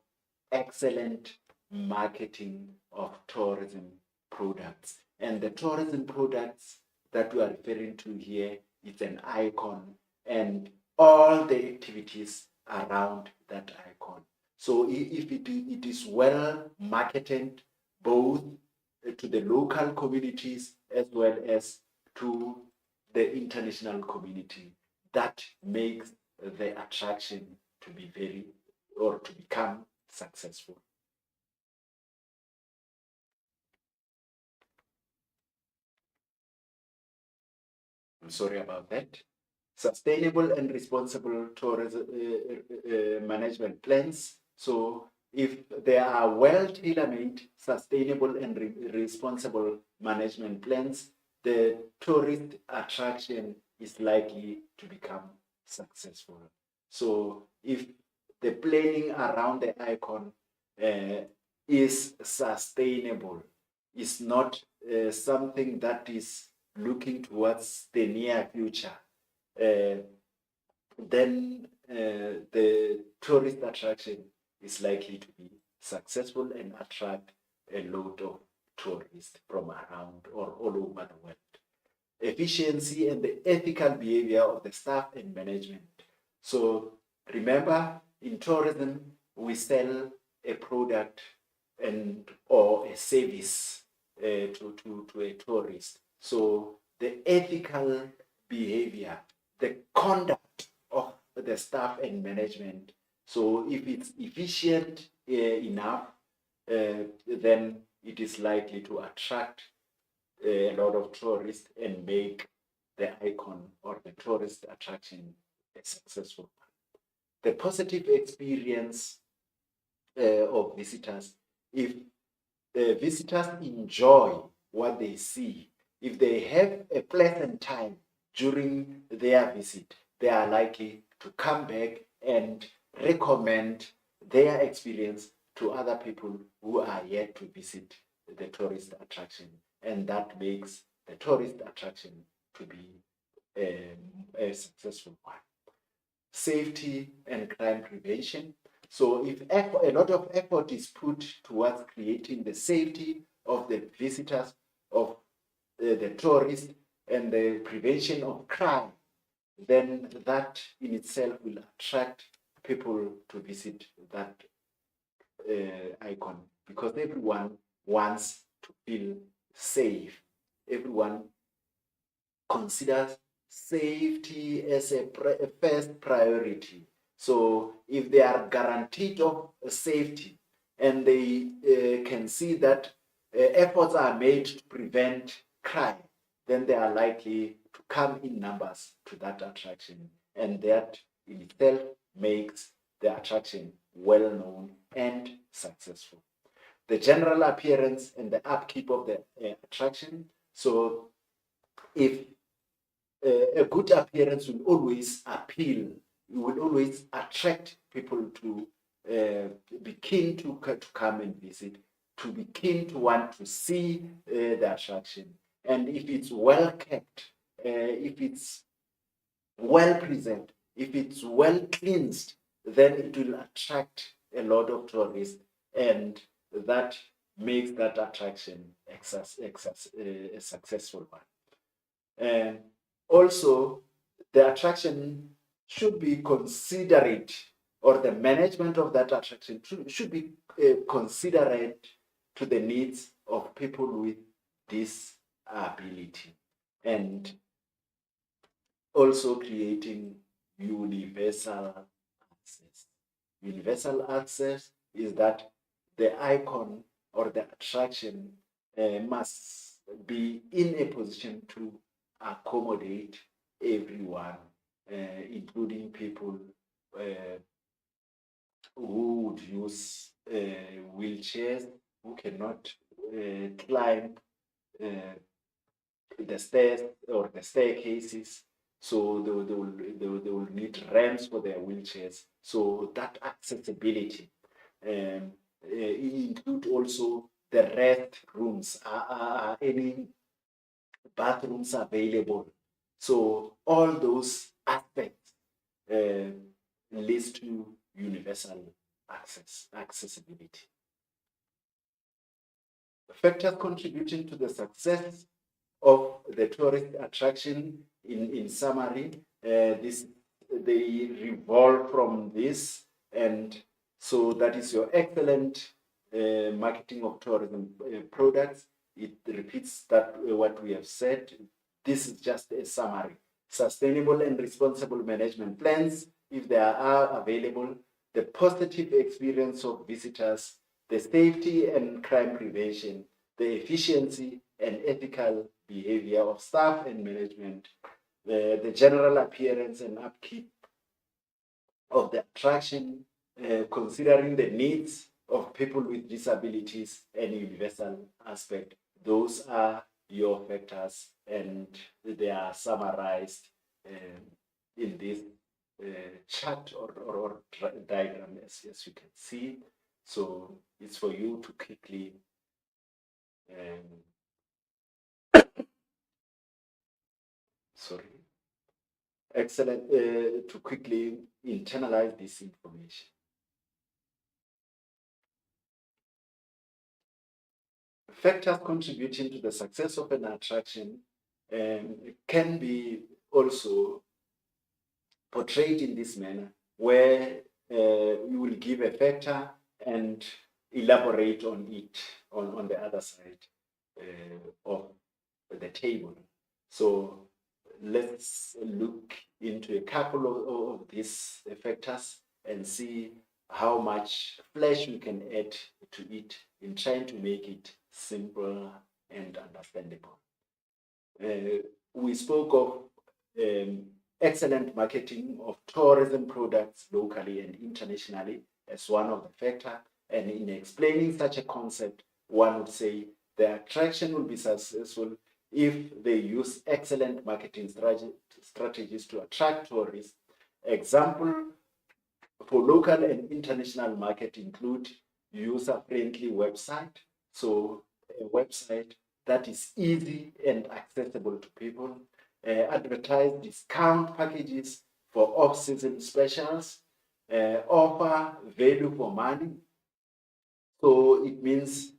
excellent marketing of tourism products. And the tourism products that we are referring to here is an icon and all the activities around that icon. So if it is well marketed both to the local communities as well as to the international community, that makes the attraction to be to become successful. I'm sorry about that. Sustainable and responsible tourism management plans. So if there are well tailor-made, sustainable and responsible management plans, the tourist attraction is likely to become successful. So if the planning around the icon is sustainable, is not something that is looking towards the near future, then the tourist attraction is likely to be successful and attract a lot of tourists from around or all over the world. Efficiency and the ethical behavior of the staff and management. So remember, in tourism, we sell a product or a service to a tourist. So the ethical behavior, the conduct of the staff and management. So if it's efficient enough, then it is likely to attract a lot of tourists and make the icon or the tourist attraction a successful one. The positive experience of visitors, if visitors enjoy what they see, if they have a pleasant time during their visit, they are likely to come back and recommend their experience to other people who are yet to visit the tourist attraction. And that makes the tourist attraction to be a successful one. Safety and crime prevention. So if a lot of effort is put towards creating the safety of the visitors, of the tourists, and the prevention of crime, then that in itself will attract people to visit that icon, because everyone wants to feel safe. Everyone considers safety as a first priority. So if they are guaranteed of safety and they can see that efforts are made to prevent crime, then they are likely to come in numbers to that attraction. And that in itself makes the attraction well known and successful. The general appearance and the upkeep of the attraction. So if a good appearance will always appeal, you will always attract people to be keen to come and visit, to be keen to want to see the attraction. And if it's well kept, if it's well preserved, if it's well cleansed, then it will attract a lot of tourists, and that makes that attraction a successful one. And also, the attraction should be considerate, or the management of that attraction should be considerate to the needs of people with disability, and also creating universal access. Universal access is that the icon or the attraction must be in a position to accommodate everyone, including people who would use wheelchairs, who cannot climb the stairs or the staircases. So they will need ramps for their wheelchairs. So that accessibility include also the rest rooms. Are any bathrooms available? So all those aspects leads to universal accessibility. Factors contributing to the success of the tourist attraction, in summary, they revolve from this, and so that is your excellent marketing of tourism products. It repeats that what we have said. This is just a summary. Sustainable and responsible management plans, if they are available, the positive experience of visitors, the safety and crime prevention, the efficiency and ethical behavior of staff and management, the general appearance and upkeep of the attraction, considering the needs of people with disabilities and universal aspect. Those are your factors, and they are summarized in this chart or diagram, as you can see. So it's for you to quickly excellent, to quickly internalize this information. Factors contributing to the success of an attraction can be also portrayed in this manner, where you will give a factor and elaborate on it on the other side of the table. So let's look into a couple of these factors and see how much flesh we can add to it in trying to make it simple and understandable. We spoke of excellent marketing of tourism products locally and internationally as one of the factors. And in explaining such a concept, one would say the attraction will be successful if they use excellent marketing strategies to attract tourists. Example for local and international market include user-friendly website. So a website that is easy and accessible to people. Advertise discount packages for off-season specials. Offer value for money. So it means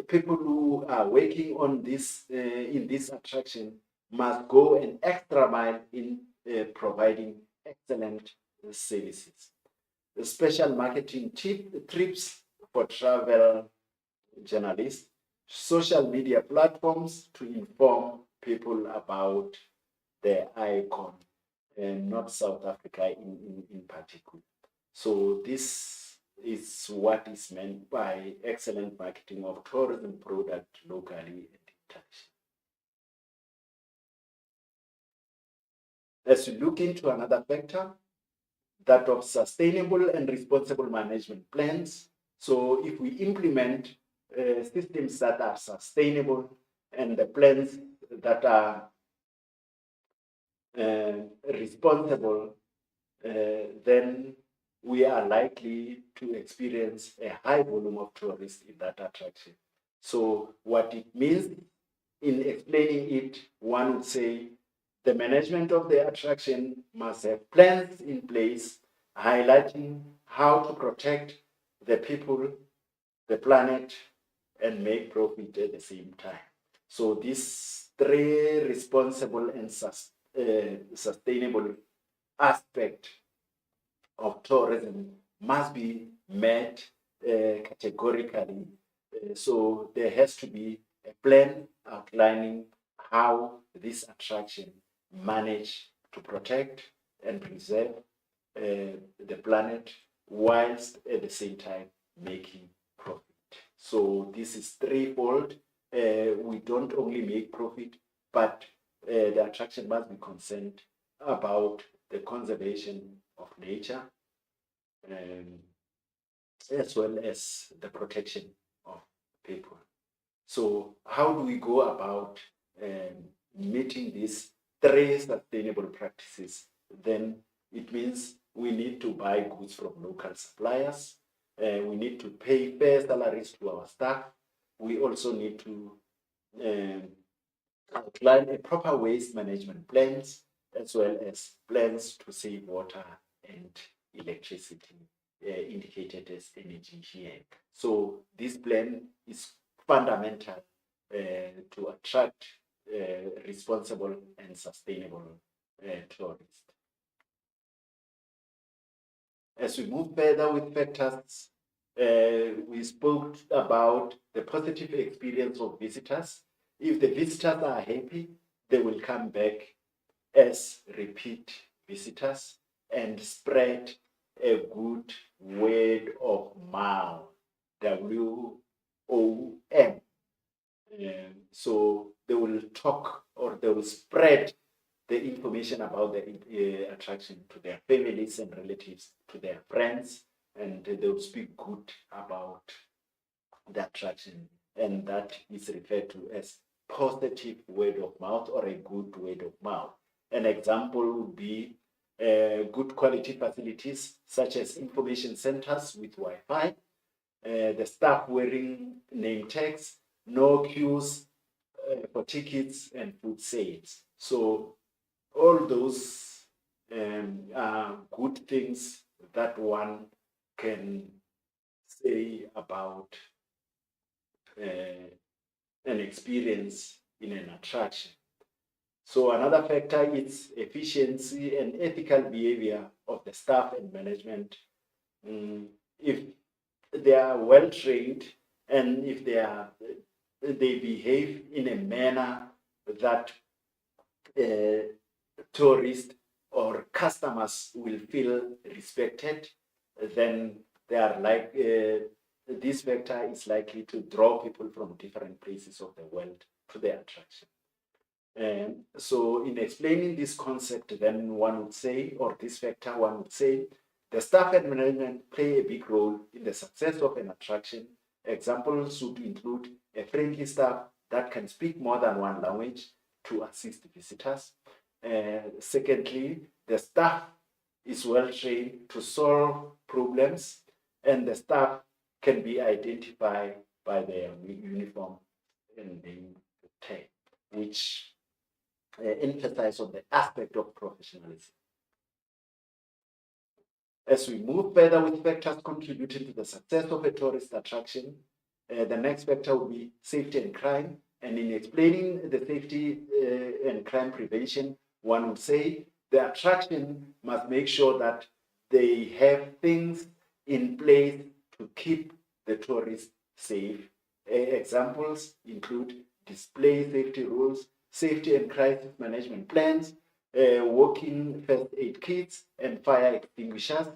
people who are working on this in this attraction must go an extra mile in providing excellent services. The special marketing trips for travel journalists, social media platforms to inform people about their icon, and not South Africa in particular. So this is what is meant by excellent marketing of tourism product locally and internationally. As you look into another factor, that of sustainable and responsible management plans. So if we implement systems that are sustainable and the plans that are responsible, then we are likely to experience a high volume of tourists in that attraction. So what it means in explaining it, one would say the management of the attraction must have plans in place highlighting how to protect the people, the planet, and make profit at the same time. So these three responsible and sustainable aspect of tourism must be met categorically. So there has to be a plan outlining how this attraction manage to protect and preserve the planet whilst at the same time making profit. So this is threefold. We don't only make profit, but the attraction must be concerned about the conservation of nature, as well as the protection of people. So how do we go about meeting these three sustainable practices? Then it means we need to buy goods from local suppliers. We need to pay fair salaries to our staff. We also need to outline a proper waste management plans, as well as plans to save water and electricity, indicated as energy here. So this plan is fundamental to attract responsible and sustainable tourists. As we move further with factors, we spoke about the positive experience of visitors. If the visitors are happy, they will come back as repeat visitors and spread a good word of mouth, WOM. So they will talk, or they will spread the information about the attraction to their families and relatives, to their friends, and they will speak good about the attraction. And that is referred to as positive word of mouth or a good word of mouth. An example would be good quality facilities such as information centers with Wi-Fi, the staff wearing name tags, no queues for tickets and food sales. So all those are good things that one can say about an experience in an attraction. So another factor is efficiency and ethical behavior of the staff and management. If they are well trained and if they behave in a manner that tourists or customers will feel respected, then they are like this factor is likely to draw people from different places of the world to the attraction. So in explaining this concept, then one would say, or this factor, one would say, the staff and management play a big role in the success of an attraction. Examples would include a friendly staff that can speak more than one language to assist visitors. Secondly, the staff is well trained to solve problems, and the staff can be identified by their uniform and name tag, which emphasize on the aspect of professionalism. As we move further with factors contributing to the success of a tourist attraction, the next factor will be safety and crime. And in explaining the safety and crime prevention, one would say the attraction must make sure that they have things in place to keep the tourists safe. Examples include display safety rules, safety and crisis management plans, walking first aid kits and fire extinguishers,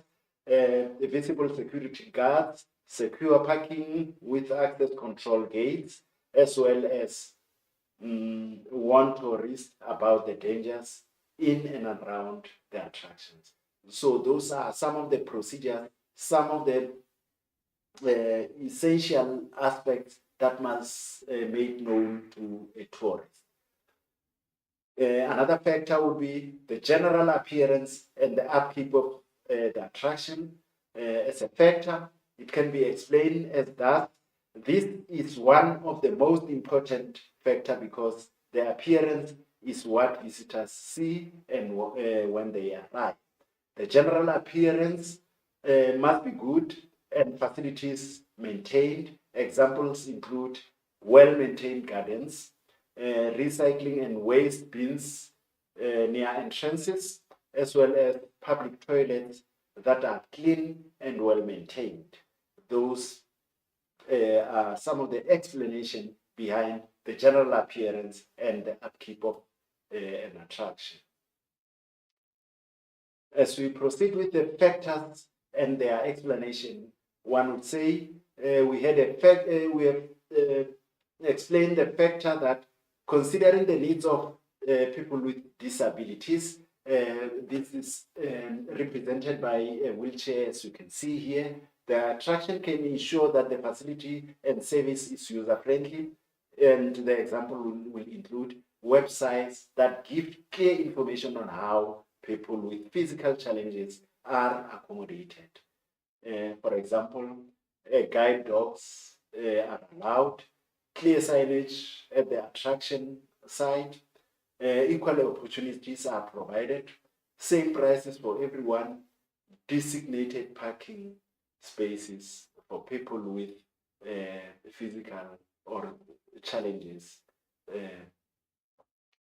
visible security guards, secure parking with access control gates, as well as warn tourists about the dangers in and around the attractions. So those are some of the procedures, some of the essential aspects that must made known to a tourist. Another factor would be the general appearance and the upkeep of the attraction. As a factor, it can be explained as that this is one of the most important factor because the appearance is what visitors see and when they arrive. The general appearance must be good and facilities maintained. Examples include well-maintained gardens, recycling and waste bins near entrances, as well as public toilets that are clean and well maintained. Those are some of the explanation behind the general appearance and the upkeep of an attraction. As we proceed with the factors and their explanation, one would say we have explained the factor that considering the needs of people with disabilities, this is represented by a wheelchair, as you can see here. The attraction can ensure that the facility and service is user-friendly, and the example will include websites that give clear information on how people with physical challenges are accommodated. For example, guide dogs are allowed, clear signage at the attraction site, equal opportunities are provided, same prices for everyone, designated parking spaces for people with physical or challenges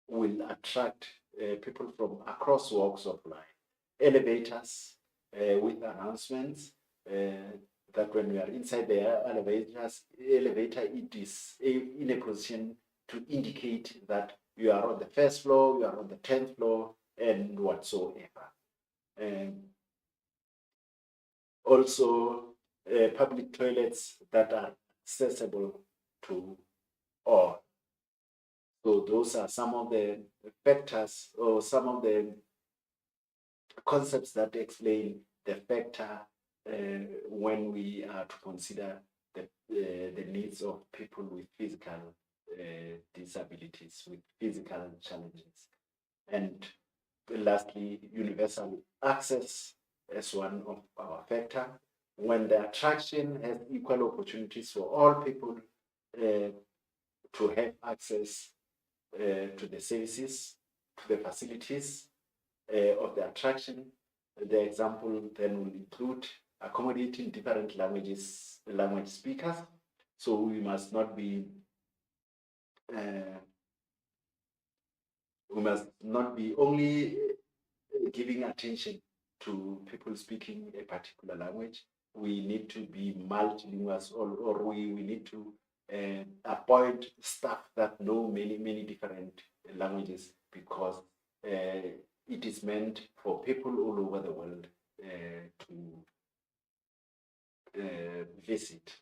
will attract people from across walks of life. Elevators with announcements that when we are inside the elevator, it is in a position to indicate that you are on the first floor, you are on the 10th floor, and whatsoever. Also, public toilets that are accessible to all. So those are some of the factors or some of the concepts that explain the factor when we are to consider the needs of people with physical disabilities, with physical challenges. And lastly, universal access as one of our factor. When the attraction has equal opportunities for all people to have access to the services, to the facilities of the attraction. The example then will include accommodating different language speakers. So we must not be only giving attention to people speaking a particular language. We need to be multilingual, or we need to appoint staff that know many different languages, because it is meant for people all over the world to visit.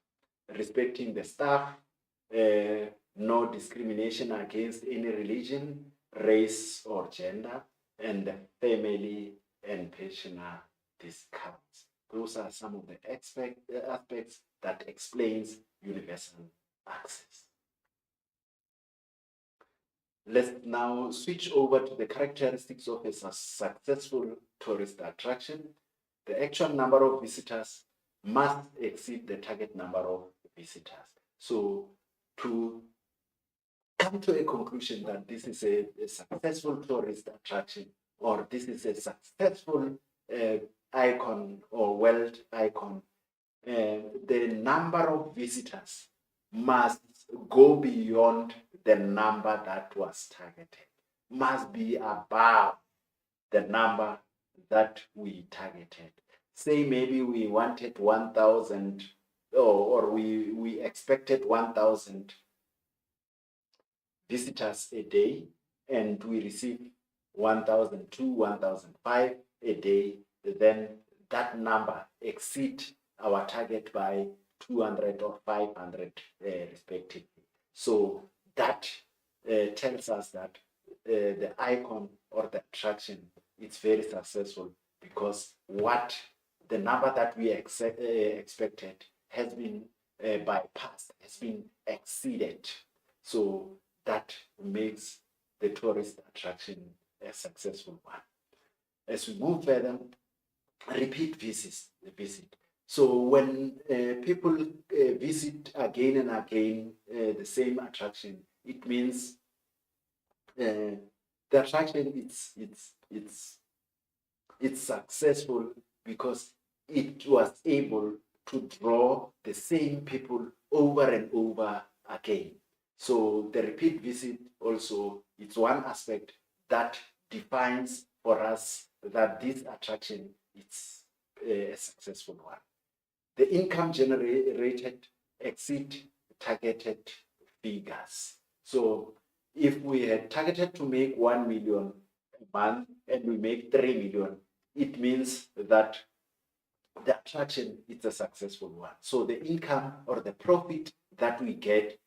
Respecting the staff, no discrimination against any religion, race, or gender, and the family and pensioner discounts. Those are some of the aspects that explains universal access. Let's now switch over to the characteristics of a successful tourist attraction. The actual number of visitors must exceed the target number of visitors. So to come to a conclusion that this is a successful tourist attraction, or this is a successful icon or world icon, the number of visitors must go beyond the number that was targeted, must be above the number that we targeted. say maybe we wanted 1,000 or we expected 1,000 visitors a day, and we receive 1,002, 1,005 a day, then that number exceed our target by 200 or 500 respectively. So that tells us that the icon or the attraction is very successful, because what the number that we expected has been bypassed, has been exceeded. So that makes the tourist attraction a successful one. As we move further, repeat visit. So when people visit again and again the same attraction, it means the attraction it's successful because it was able to draw the same people over and over again. So the repeat visit also, it's one aspect that defines for us that this attraction is a successful one. The income generated exceed targeted figures. So if we had targeted to make 1 million a month and we make 3 million, it means that the attraction is a successful one. So the income or the profit that we get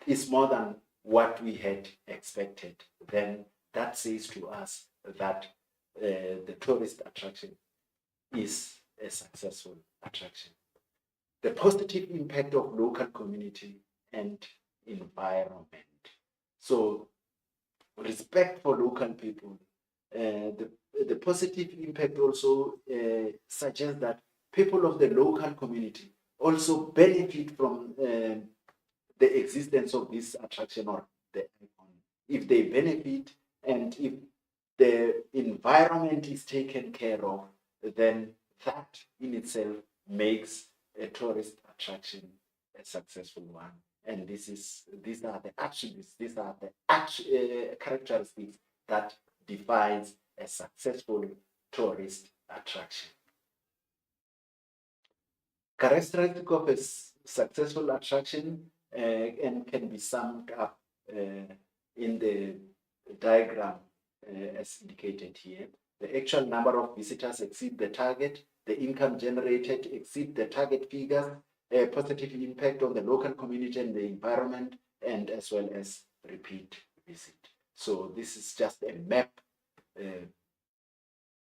is more than what we had expected. Then that says to us that the tourist attraction is a successful attraction. The positive impact of local community and environment. So respect for local people. The positive impact also suggests that people of the local community also benefit from the existence of this attraction or the icon. If they benefit and if the environment is taken care of, then that in itself makes a tourist attraction a successful one. And these are the attributes, these are the characteristics that defines a successful tourist attraction. Characteristic of a successful attraction and can be summed up in the diagram as indicated here. The actual number of visitors exceed the target, the income generated exceed the target figures, a positive impact on the local community and the environment, and as well as repeat visit. So this is just a map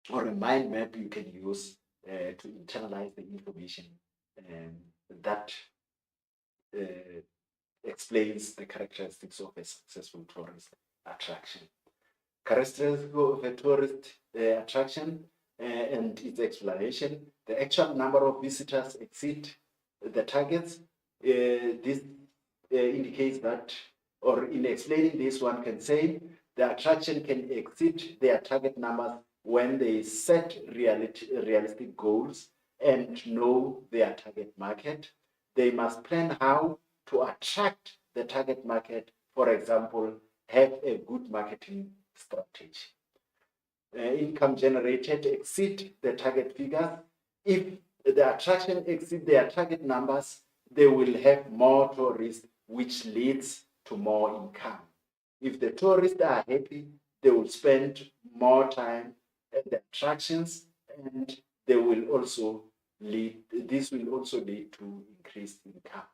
or a mind map you can use to internalize the information that explains the characteristics of a successful tourist attraction. Characteristics of a tourist attraction and its explanation. The actual number of visitors exceed the targets. This indicates that, or in explaining this, one can say the attraction can exceed their target numbers when they set realistic goals and know their target market. They must plan how to attract the target market. For example, have a good marketing strategy. Income generated exceed the target figures. If the attraction exceeds their target numbers, they will have more tourists, which leads to more income. If the tourists are happy, they will spend more time at the attractions, and this will also lead to increased income.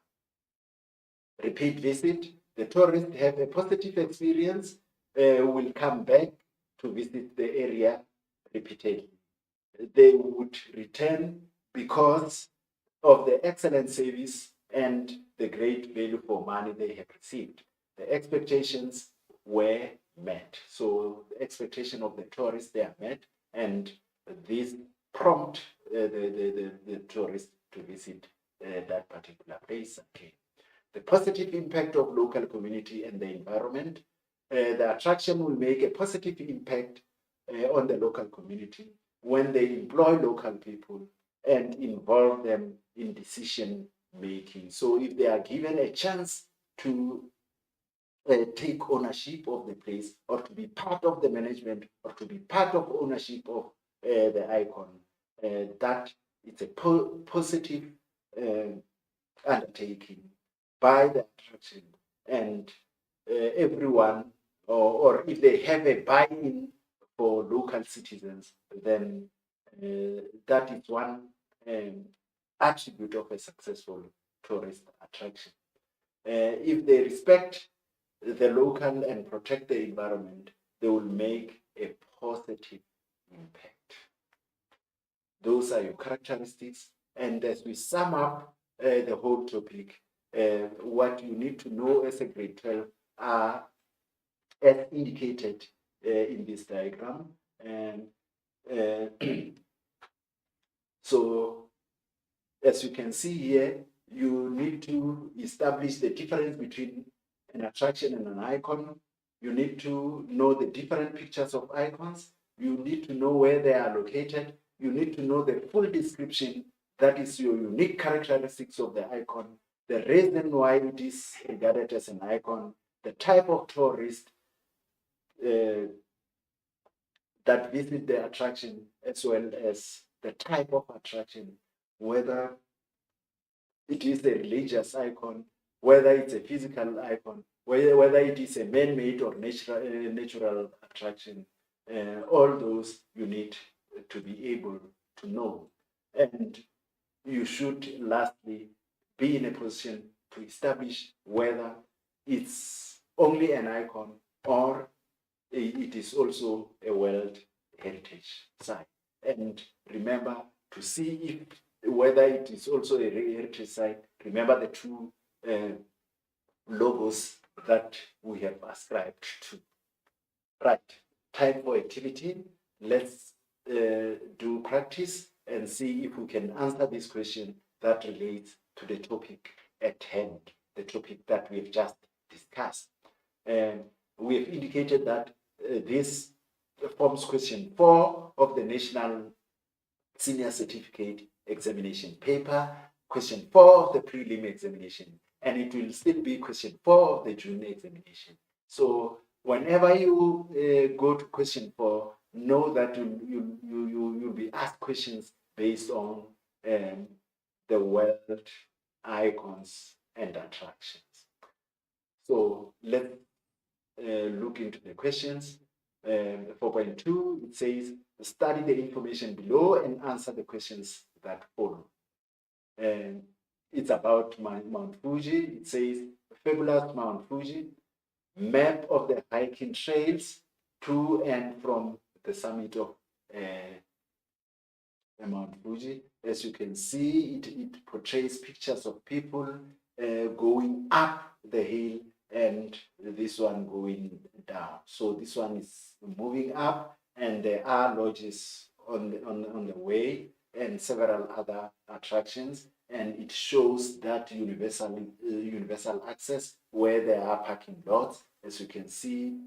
Repeat visit. The tourists have a positive experience, will come back to visit the area repeatedly. They would return because of the excellent service and the great value for money they have received. The expectations were met. So the expectation of the tourists, they are met, and this prompt the tourists to visit that particular place again. The positive impact of local community and the environment. The attraction will make a positive impact on the local community when they employ local people and involve them in decision making. So if they are given a chance to take ownership of the place, or to be part of the management, or to be part of ownership of the icon, that it's a positive undertaking by the attraction, and everyone, or if they have a buy-in for local citizens, then that is one attribute of a successful tourist attraction. If they respect the local and protect the environment, they will make a positive impact. Those are your characteristics. And as we sum up the whole topic, what you need to know as a grade 12 are as indicated in this diagram. And so, as you can see here, you need to establish the difference between an attraction and an icon. You need to know the different pictures of icons. You need to know where they are located. You need to know the full description, that is your unique characteristics of the icon, the reason why it is regarded as an icon, the type of tourist that visit the attraction, as well as the type of attraction, whether it is a religious icon, whether it's a physical icon, whether it is a man-made or natural attraction. All those you need to be able to know. And you should lastly be in a position to establish whether it's only an icon or it is also a World Heritage Site. And remember to see if whether it is also a heritage site. Remember the two logos that we have ascribed to. Right, time for activity. Let's do practice and see if we can answer this question that relates to the topic at hand, the topic that we have just discussed. We have indicated that this forms question 4 of the National Senior Certificate Examination paper, question 4 of the prelim examination, and it will still be question 4 of the junior examination. So whenever you go to question 4, know that you'll be asked questions based on the world icons and attractions. So let's look into the questions. 4.2, it says, study the information below and answer the questions that follow. It's about Mount Fuji. It says, fabulous Mount Fuji, map of the hiking trails to and from the summit of Mount Fuji. As you can see, it portrays pictures of people going up the hill and this one going down. So this one is moving up, and there are lodges on the way and several other attractions, and it shows that universal access where there are parking lots. As you can see,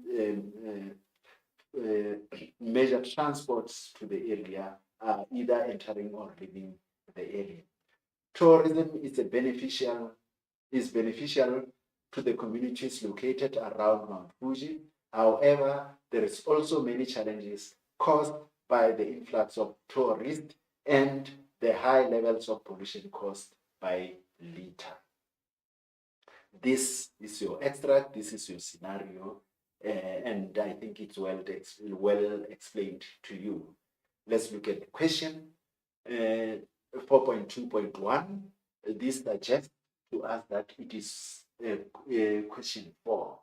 major transports to the area are either entering or leaving the area. Tourism is beneficial to the communities located around Mount Fuji. However, there is also many challenges caused by the influx of tourists and the high levels of pollution caused by litter. This is your extract, this is your scenario, and I think it's well explained to you. Let's look at the question. 4.2.1, this suggests to us that it is question 4.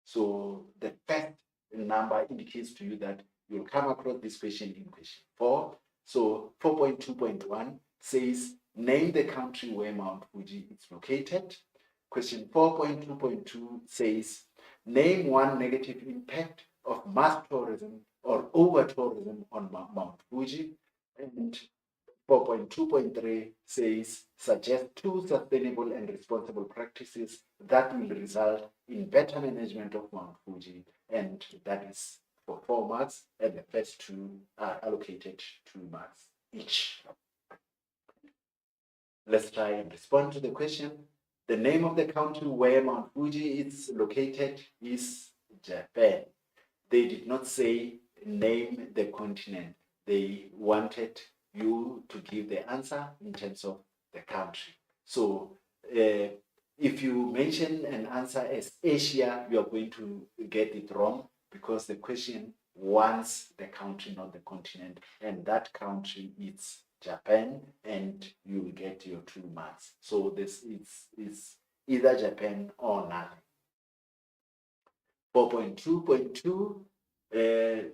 So the first number indicates to you that you'll come across this question in question 4. So 4.2.1 says, name the country where Mount Fuji is located. Question 4.2.2 says, name one negative impact of mass tourism or over-tourism on Mount Fuji. And 4.2.3 says, suggest 2 sustainable and responsible practices that will result in better management of Mount Fuji. And that is for 4 marks, and the first 2 are allocated 2 marks each. Let's try and respond to the question. The name of the country where Mount Fuji is located is Japan. They did not say name the continent. They wanted you to give the answer in terms of the country. So if you mention an answer as Asia, you are going to get it wrong because the question wants the country, not the continent, and that country is Japan, and you will get your 2 marks. So this is either Japan or nothing. 4.2.2,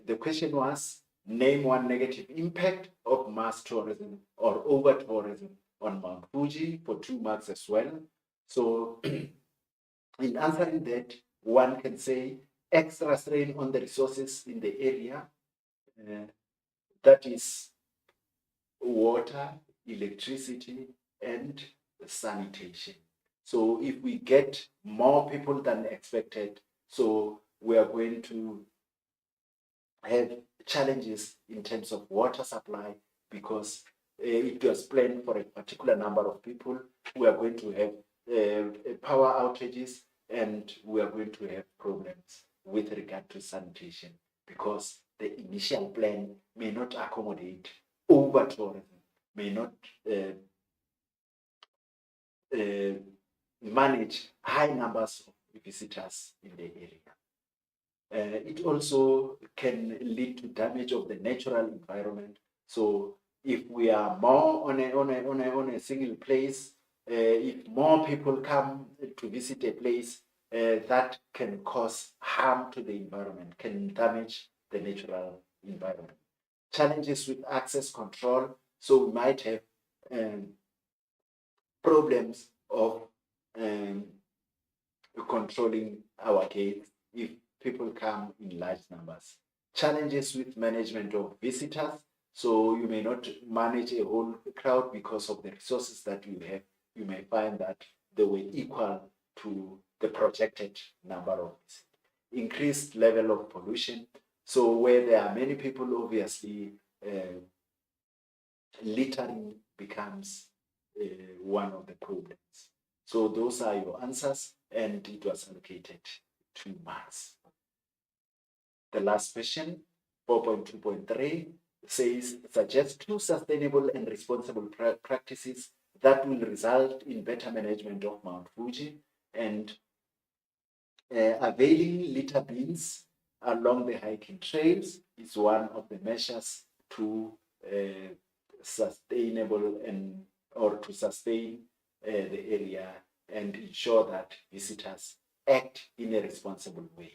the question was, name one negative impact of mass tourism or over tourism on Mount Fuji, for 2 marks as well. So in answering that, one can say extra strain on the resources in the area, that is water, electricity, and sanitation. So if we get more people than expected, so we are going to have challenges in terms of water supply because it was planned for a particular number of people. We are going to have power outages, and we are going to have problems with regard to sanitation because the initial plan may not accommodate over tourism, may not manage high numbers of visitors in the area. It also can lead to damage of the natural environment. So if we are more on a single place, if more people come to visit a place, that can cause harm to the environment, can damage the natural environment. Challenges with access control. So we might have problems of controlling our gates if people come in large numbers. Challenges with management of visitors. So you may not manage a whole crowd because of the resources that you have. You may find that they were equal to the projected number of visitors. Increased level of pollution. So where there are many people, obviously, littering becomes one of the problems. So those are your answers, and it was allocated 2 marks. The last question, 4.2.3, says, suggest 2 sustainable and responsible practices that will result in better management of Mount Fuji. And availing litter bins along the hiking trails is one of the measures to sustainable and or to sustain the area and ensure that visitors act in a responsible way.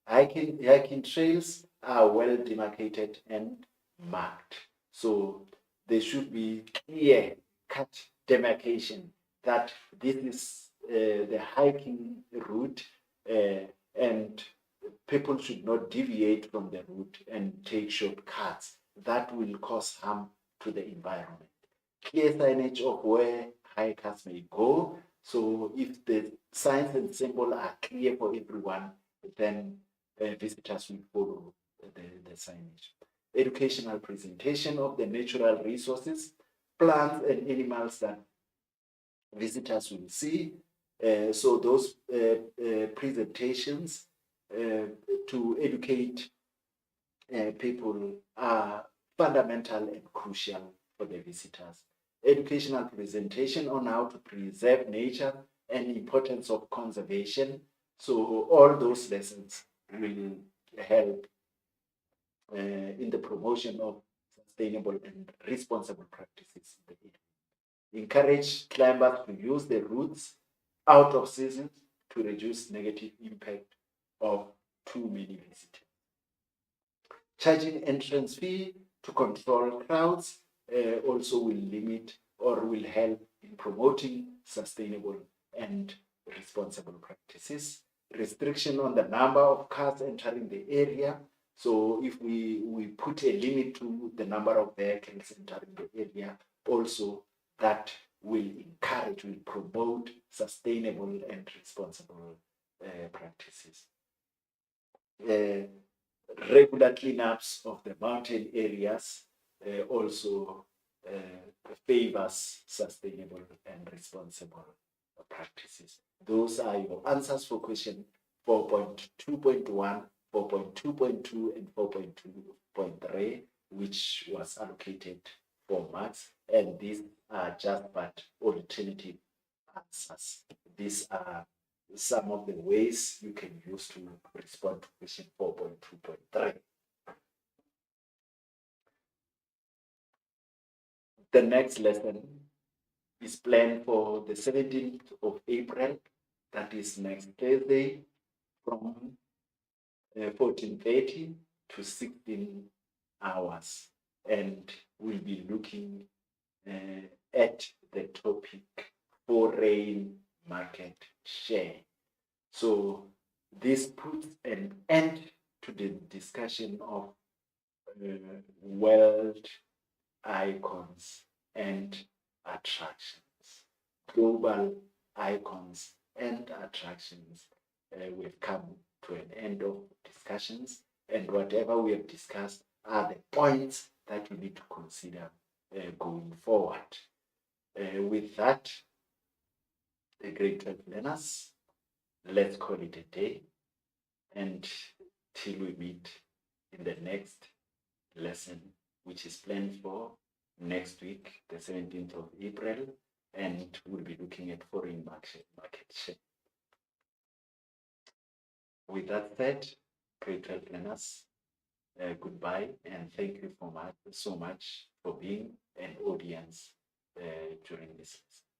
Hiking trails are well demarcated and marked. So there should be clear cut demarcation that this is the hiking route, and people should not deviate from the route and take shortcuts that will cause harm to the environment. Clear signage of where hikers may go. So if the signs and symbols are clear for everyone, then visitors will follow the signage. Educational presentation of the natural resources, plants and animals that visitors will see. So those presentations to educate people are fundamental and crucial for the visitors. Educational presentation on how to preserve nature and importance of conservation. So all those lessons will help in the promotion of sustainable and responsible practices in the area. Encourage climbers to use the routes out of season to reduce negative impact of too many visitors. Charging entrance fee to control crowds also will limit or will help in promoting sustainable and responsible practices. Restriction on the number of cars entering the area. So if we put a limit to the number of vehicles entering the area, also that will encourage, will promote sustainable and responsible practices. Regular cleanups of the mountain areas also favors sustainable and responsible practices. Those are your answers for question 4.2.1, 4.2.2, and 4.2.3, which was allocated 4 marks, and these are just but alternative answers. These are some of the ways you can use to respond to question 4.2.3. The next lesson is planned for the 17th of April, that is next Thursday, from 14:30 to 16 hours, and we'll be looking at the topic foreign market share. So this puts an end to the discussion of world icons and attractions, global icons and attractions. We've come to an end of discussions, and whatever we have discussed are the points that we need to consider going forward. With that, the grade 12 learners, let's call it a day, and till we meet in the next lesson, which is planned for next week, the 17th of April, and we'll be looking at foreign market share. With that said, grade 12 learners, goodbye, and thank you so much for being an audience during this lesson.